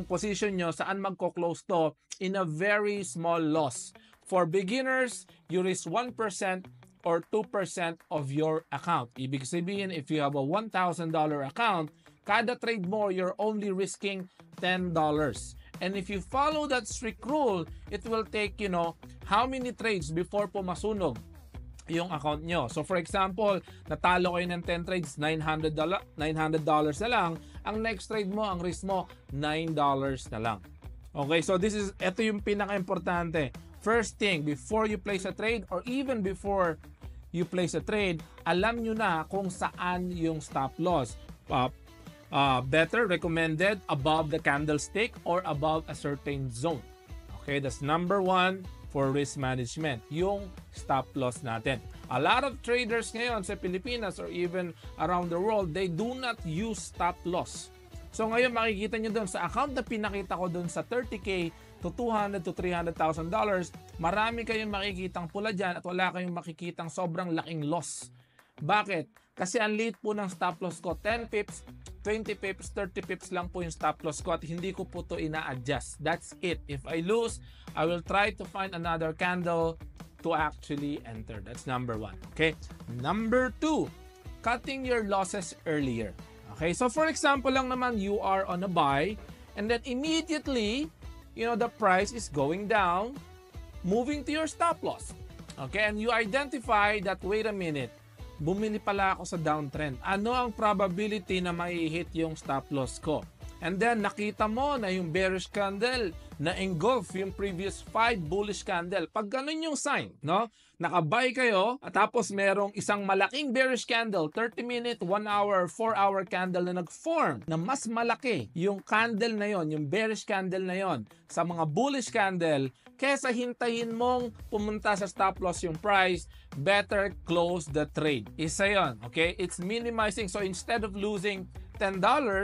position nyo, saan magko-close to in a very small loss. For beginners, you risk 1% or 2% of your account. Ibig sabihin, if you have a $1,000 account, kada trade mo, you're only risking $10. And if you follow that strict rule, it will take, how many trades before po masunog yung account nyo. So for example, natalo kayo ng 10 trades, $900 na lang. Ang next trade mo, ang risk mo, $9 na lang. Okay, so ito yung pinaka-importante. First thing, before you place a trade or even before you place a trade, alam nyo na kung saan yung stop loss. Better recommended above the candlestick or above a certain zone. Okay, that's number 1 for risk management, yung stop loss natin. A lot of traders ngayon sa Pilipinas or even around the world, they do not use stop loss. So ngayon makikita nyo doon sa account na pinakita ko doon sa 30K to $200,000 to $300,000, marami kayong makikitang pula dyan at wala kayong makikitang sobrang laking loss. Bakit? Kasi ang liit po ng stop loss ko, 10 pips, 20 pips, 30 pips lang po yung stop loss ko at hindi ko po to ina-adjust. That's it. If I lose, I will try to find another candle to actually enter. That's number 1. Okay? Number 2, cutting your losses earlier. Okay? So for example lang naman, you are on a buy and then immediately, the price is going down, moving to your stop loss. Okay? And you identify that, wait a minute, bumili pala ako sa downtrend. Ano ang probability na mai-hit yung stop loss ko? And then, nakita mo na yung bearish candle na engulf yung previous 5 bullish candle. Pag ganun yung sign, no? Nakabuy kayo, at tapos merong isang malaking bearish candle, 30-minute, 1-hour, 4-hour candle na nag-form na mas malaki yung candle na yon, yung bearish candle na yon sa mga bullish candle, kesa hintayin mong pumunta sa stop loss yung price, better close the trade. Isa yon, okay? It's minimizing. So instead of losing $10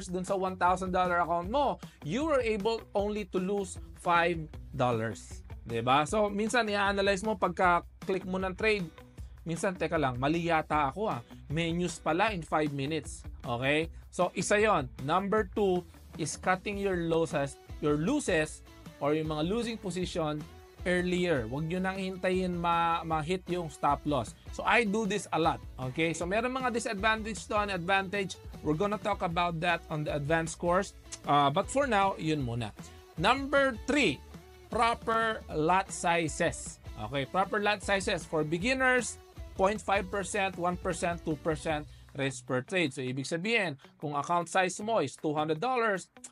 dun sa $1,000 account mo, you were able only to lose $5. Diba? So, minsan i-analyze mo pagka-click mo ng trade, minsan, teka lang, mali yata ako May news pala in 5 minutes. Okay? So, isa yon. Number 2 is cutting your losses or yung mga losing position earlier. Huwag nyo nang hintayin ma-hit yung stop loss. So, I do this a lot. Okay? So, meron mga disadvantage to an advantage. We're gonna talk about that on the advanced course. But for now, yun muna. Number 3, proper lot sizes. Okay, proper lot sizes for beginners, 0.5%, 1%, 2% risk per trade. So, ibig sabihin, kung account size mo is $200,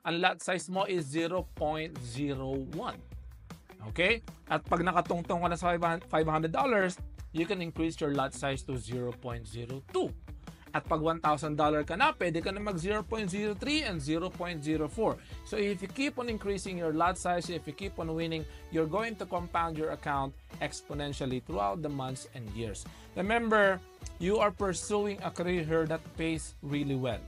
ang lot size mo is 0.01. Okay? At pag nakatungtong ka na sa $500, you can increase your lot size to 0.02. At pag $1,000 ka na, pwede ka na mag 0.03 and 0.04. So if you keep on increasing your lot size, if you keep on winning, you're going to compound your account exponentially throughout the months and years. Remember, you are pursuing a career that pays really well.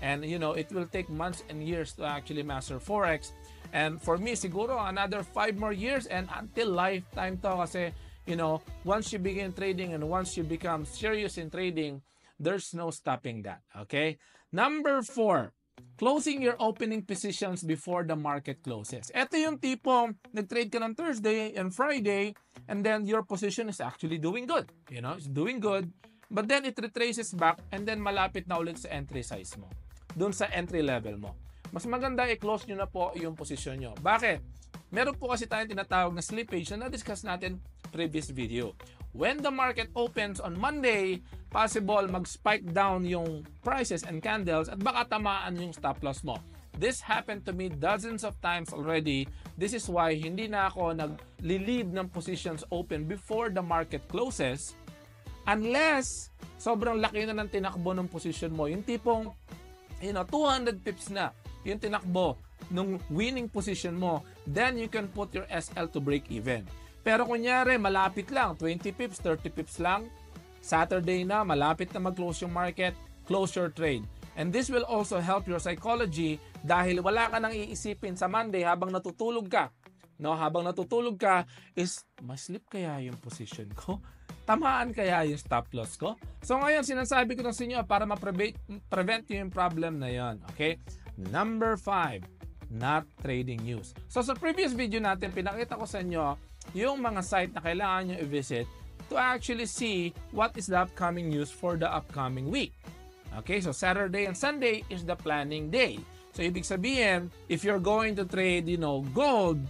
And you know, it will take months and years to actually master Forex. And for me, siguro another 5 more years and until lifetime to kasi, you know, once you begin trading and once you become serious in trading, there's no stopping that. Okay? Number 4, closing your opening positions before the market closes. Ito yung tipo, nag-trade ka ng Thursday and Friday, and then your position is actually doing good. You know, it's doing good, but then it retraces back, and then malapit na ulit sa entry size mo. Doon sa entry level mo. Mas maganda i-close nyo na po yung position nyo. Bakit? Meron po kasi tayong tinatawag na slippage na na-discuss natin previous video. When the market opens on Monday, possible mag-spike down yung prices and candles at baka tamaan yung stop loss mo. This happened to me dozens of times already. This is why hindi na ako nag-leave ng positions open before the market closes unless sobrang laki na ng tinakbo ng position mo. Yung tipong, you know, 200 pips na yung tinakbo ng winning position mo, then you can put your SL to break even. Pero kunyari, malapit lang, 20 pips, 30 pips lang, Saturday na, malapit na mag-close yung market, close your trade. And this will also help your psychology dahil wala ka nang iisipin sa Monday habang natutulog ka. No, habang natutulog ka is, ma-slip kaya yung position ko? Tamaan kaya yung stop loss ko? So ngayon, sinasabi ko na sa inyo para ma-prevent yung problem na yon. Okay? Number 5, not trading news. So sa previous video natin, pinakita ko sa inyo yung mga site na kailangan nyo i-visit to actually see what is the upcoming news for the upcoming week. Okay, so Saturday and Sunday is the planning day. So ibig sabihin, if you're going to trade, you know, gold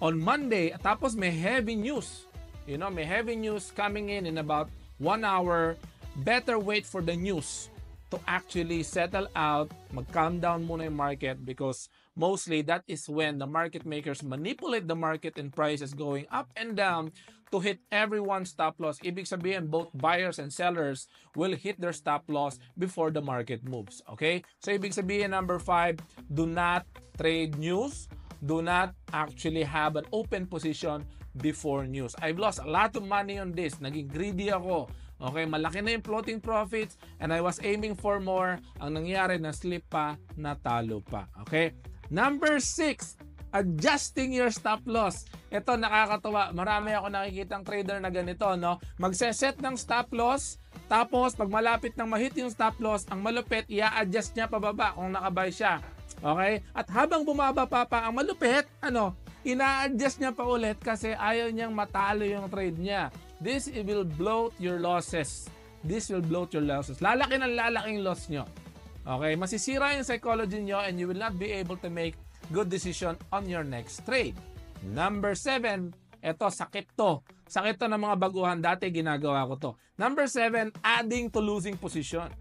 on Monday, tapos may heavy news, you know, may heavy news coming in about 1 hour, better wait for the news to actually settle out, mag-calm down muna yung market because mostly that is when the market makers manipulate the market and prices going up and down to hit everyone's stop loss. Ibig sabihin, both buyers and sellers will hit their stop loss before the market moves. Okay? So ibig sabihin, number 5, do not trade news. Do not actually have an open position before news. I've lost a lot of money on this. Naging greedy ako. Okay, malaki na yung floating profits and I was aiming for more. Ang nangyari, na-slip pa, natalo pa. Okay? Number 6, adjusting your stop loss. Ito, nakakatawa. Marami ako nakikitang trader na ganito, no? Magse-set ng stop loss, tapos pag malapit nang ma-hit yung stop loss, ang malupit, i-adjust niya pababa kung nakabuy siya. Okay? At habang bumaba pa ang malupit, ina-adjust niya pa ulit kasi ayaw niyang matalo yung trade niya. This will bloat your losses. This will bloat your losses. Lalaki ng lalaking loss nyo. Okay? Masisira yung psychology nyo and you will not be able to make good decision on your next trade. Number 7, eto, sakit to. Sakit to ng mga baguhan. Dati ginagawa ko to. Number 7, adding to losing position.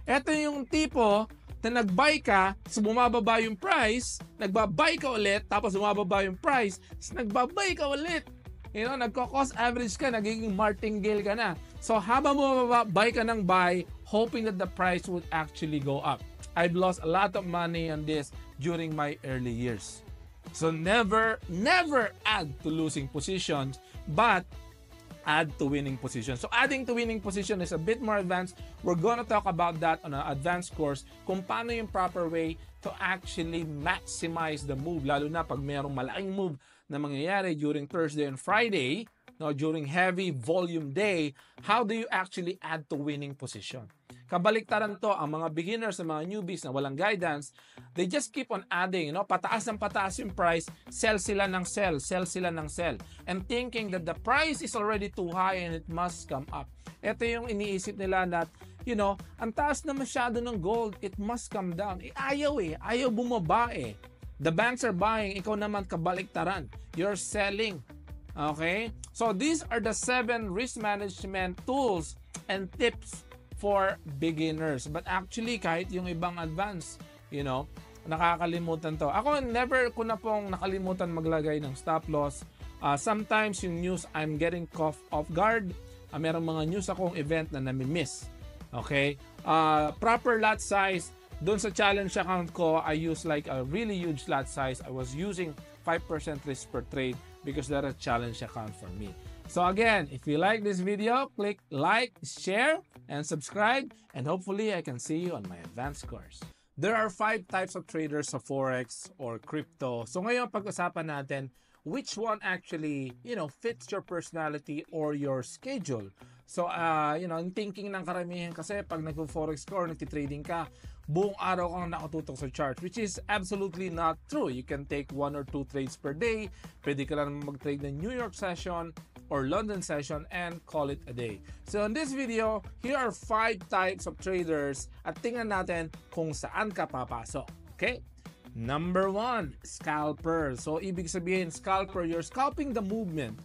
Eto yung tipo na nag-buy ka, so bumababa yung price, nagba-buy ka ulit, tapos bumababa yung price, so nagba-buy ka ulit. You know, nagko-cost average ka, nagiging martingale ka na. So habang bumababa, buy ka ng buy, hoping that the price would actually go up. I've lost a lot of money on this during my early years. So never add to losing positions, but add to winning position. So adding to winning position is a bit more advanced. We're gonna talk about that on an advanced course kung paano yung proper way to actually maximize the move, lalo na pag mayroong malaking move na mangyayari during Thursday and Friday, no, during heavy volume day. How do you actually add to winning position? kabaliktaran to, ang mga beginners, ang mga newbies na walang guidance, they just keep on adding, pataas ng pataas yung price, sell sila ng sell, sell sila ng sell, and thinking that the price is already too high and it must come up. Ito yung iniisip nila that, ang taas na masyado ng gold, it must come down. Ayaw bumaba eh. The banks are buying, ikaw naman kabaliktaran. You're selling. Okay? So these are the 7 risk management tools and tips for beginners. But actually, kahit yung ibang advanced, nakakalimutan to. Ako, never ko na pong nakalimutan maglagay ng stop loss. Sometimes yung news, I'm getting caught off guard. Merong mga news akong event na nami-miss. Okay? Proper lot size. Doon sa challenge account ko, I use like a really huge lot size. I was using 5% risk per trade because that is a challenge account for me. So again, if you like this video, click like, share, and subscribe, and hopefully I can see you on my advanced course. There are 5 types of traders sa Forex or crypto. So ngayon pag-usapan natin which one actually, fits your personality or your schedule. So, ang thinking ng karamihan kasi pag nag-forex ka or nagtitrading ka, buong araw kang nakatutok sa chart, which is absolutely not true. You can take 1 or 2 trades per day. Pwede ka lang mag-trade ng New York session or London session and call it a day. So, in this video, here are 5 types of traders at tingnan natin kung saan ka papasok. Okay? Number 1, scalper. So, ibig sabihin, scalper, you're scalping the movement,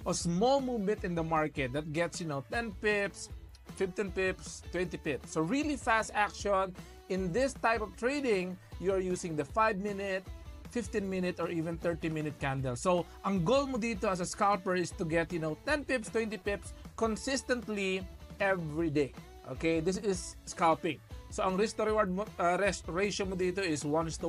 a small movement in the market that gets, 10 pips, 15 pips, 20 pips. So, really fast action. In this type of trading, you're using the 5-minute, 15-minute, or even 30-minute candle. So, ang goal mo dito as a scalper is to get, 10 pips, 20 pips consistently every day. Okay? This is scalping. So, ang risk to reward ratio mo dito is 1:1,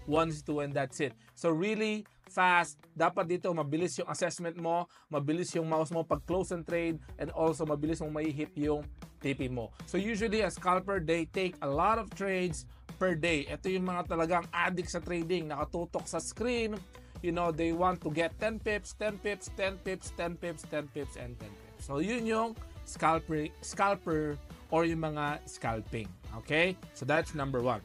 1:2, and that's it. So, really fast. Dapat dito, mabilis yung assessment mo, mabilis yung mouse mo pag close and trade, and also mabilis mong maihip yung TP mo. So, usually, a scalper, they take a lot of trades per day. Ito yung mga talagang addict sa trading, nakatutok sa screen. They want to get 10 pips, 10 pips, 10 pips, 10 pips, 10 pips, and 10 pips. So, yun yung scalper or yung mga scalping. Okay? So, that's number 1.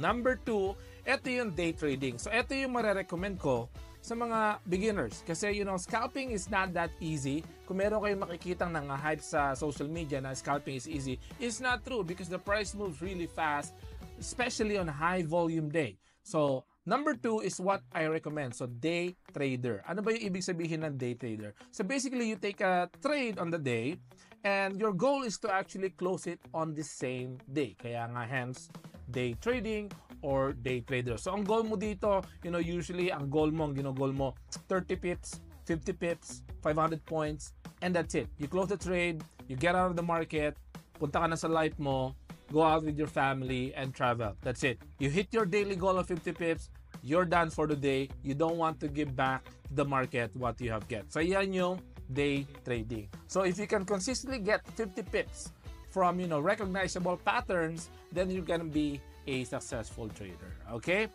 Number 2, ito yung day trading. So, ito yung marirecommend ko sa mga beginners. Kasi, scalping is not that easy. Kung meron kayong makikitang hype sa social media na scalping is easy, it's not true because the price moves really fast, especially on a high volume day. So, number 2 is what I recommend. So, day trader. Ano ba yung ibig sabihin ng day trader? So, basically, you take a trade on the day and your goal is to actually close it on the same day. Kaya nga, hence, day trading or day trader. So, ang goal mo dito, usually, ang goal mo, ang ginogol mo, 30 pips, 50 pips, 500 points, and that's it. You close the trade, you get out of the market, punta ka na sa life mo, go out with your family, and travel. That's it. You hit your daily goal of 50 pips, you're done for the day. You don't want to give back to the market what you have get. So, yan yung day trading. So, if you can consistently get 50 pips from, recognizable patterns, then you're gonna be a successful trader. Okay?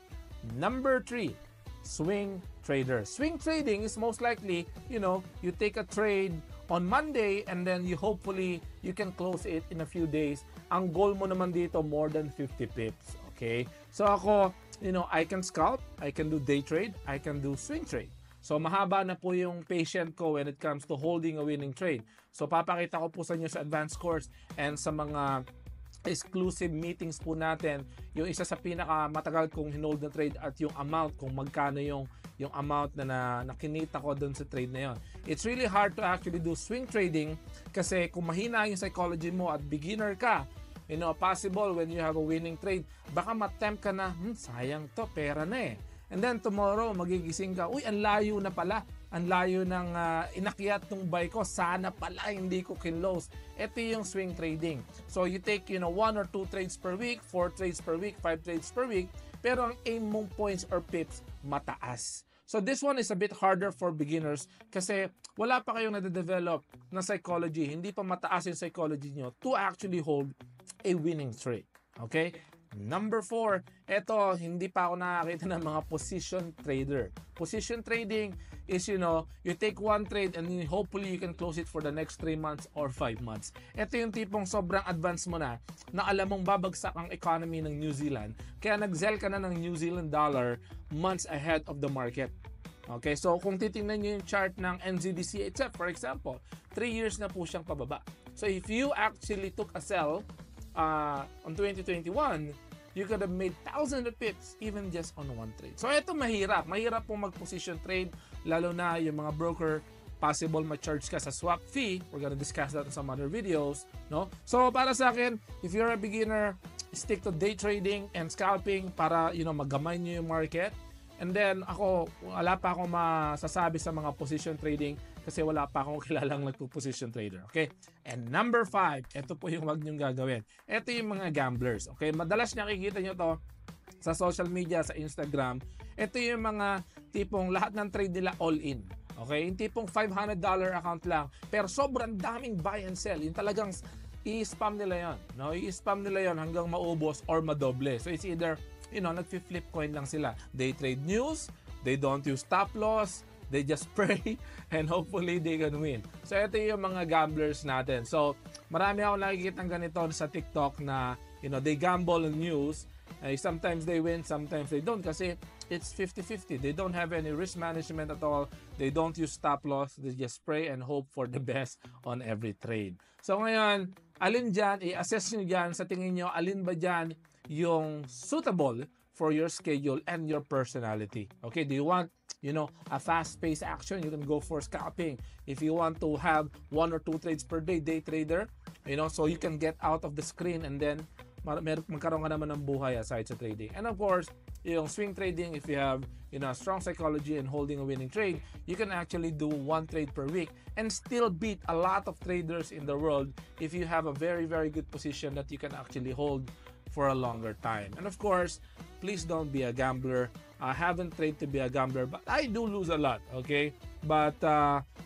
Number 3, swing trader. Swing trading is most likely, you take a trade on Monday and then hopefully you can close it in a few days. Ang goal mo naman dito, more than 50 pips. Okay? So ako, I can scalp, I can do day trade, I can do swing trade. So mahaba na po yung patient ko when it comes to holding a winning trade. So papakita ko po sa inyo sa advanced course and sa mga exclusive meetings po natin, yung isa sa pinakamatagal kong hinold na trade at yung amount, kung magkano yung amount na nakinita ko doon sa trade na yon. It's really hard to actually do swing trading kasi kung mahina yung psychology mo at beginner ka, possible when you have a winning trade, baka matempt ka na, sayang to, pera na eh. And then tomorrow, magigising ka, ang layo na pala. Ang layo ng inakyat ng buy ko. Sana pala hindi ko kinlose. Ito yung swing trading. So you take 1 or 2 trades per week, 4 trades per week, 5 trades per week. Pero ang aim mong points or pips, mataas. So this one is a bit harder for beginners kasi wala pa kayong nade-develop na psychology. Hindi pa mataas yung psychology nyo to actually hold a winning trade. Okay? Number 4, eto, hindi pa ako nakakita ng mga position trader. Position trading is, you take one trade and hopefully you can close it for the next 3 months or 5 months. Ito yung tipong sobrang advance mo na alam mong babagsak ang economy ng New Zealand, kaya nag-sell ka na ng New Zealand dollar months ahead of the market. Okay, so kung titingnan nyo yung chart ng NZD-CHF, for example, 3 years na po siyang pababa. So if you actually took a sell on 2021, you could have made thousands of pips even just on one trade. So ito mahirap po mag-position trade, lalo na yung mga broker, possible ma-charge ka sa swap fee. We're gonna discuss that in some other videos, no? So para sa akin, if you're a beginner, stick to day trading and scalping para magamay niyo yung market. And then ako, wala pa akong masasabi sa mga position trading kasi wala pa akong kilalang nagpo-position trader. Okay? And number 5, ito po yung wag niyong gagawin. Ito yung mga gamblers. Okay? Madalas nakikita niyo to sa social media, sa Instagram. Ito yung mga tipong lahat ng trade nila all in. Okay? Yung tipong $500 account lang pero sobrang daming buy and sell. Yung talagang i-spam nila yon, no? I-spam nila yon hanggang maubos or madoble. So it's either nag-flip coin lang sila. They trade news, they don't use stop loss, they just pray, and hopefully they can win. So ito yung mga gamblers natin. So marami ako nakikita ng ganito sa TikTok na they gamble on news. Sometimes they win, sometimes they don't kasi it's 50-50. They don't have any risk management at all. They don't use stop loss. They just pray and hope for the best on every trade. So ngayon, alin dyan, i-assess nyo dyan, sa tingin nyo, alin ba dyan yung suitable for your schedule and your personality. Okay, do you want, a fast-paced action? You can go for scalping. If you want to have 1 or 2 trades per day, day trader, so you can get out of the screen and then magkaroon ka naman ng buhay aside sa trading. And of course, yung swing trading, if you have a strong psychology and holding a winning trade, you can actually do 1 trade per week and still beat a lot of traders in the world if you have a very, very good position that you can actually hold for a longer time. And of course, please don't be a gambler. I haven't trained to be a gambler, but I do lose a lot, okay? But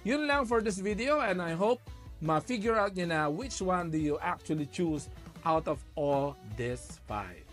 yun lang for this video, and I hope ma-figure out nyo na which one do you actually choose out of all these 5.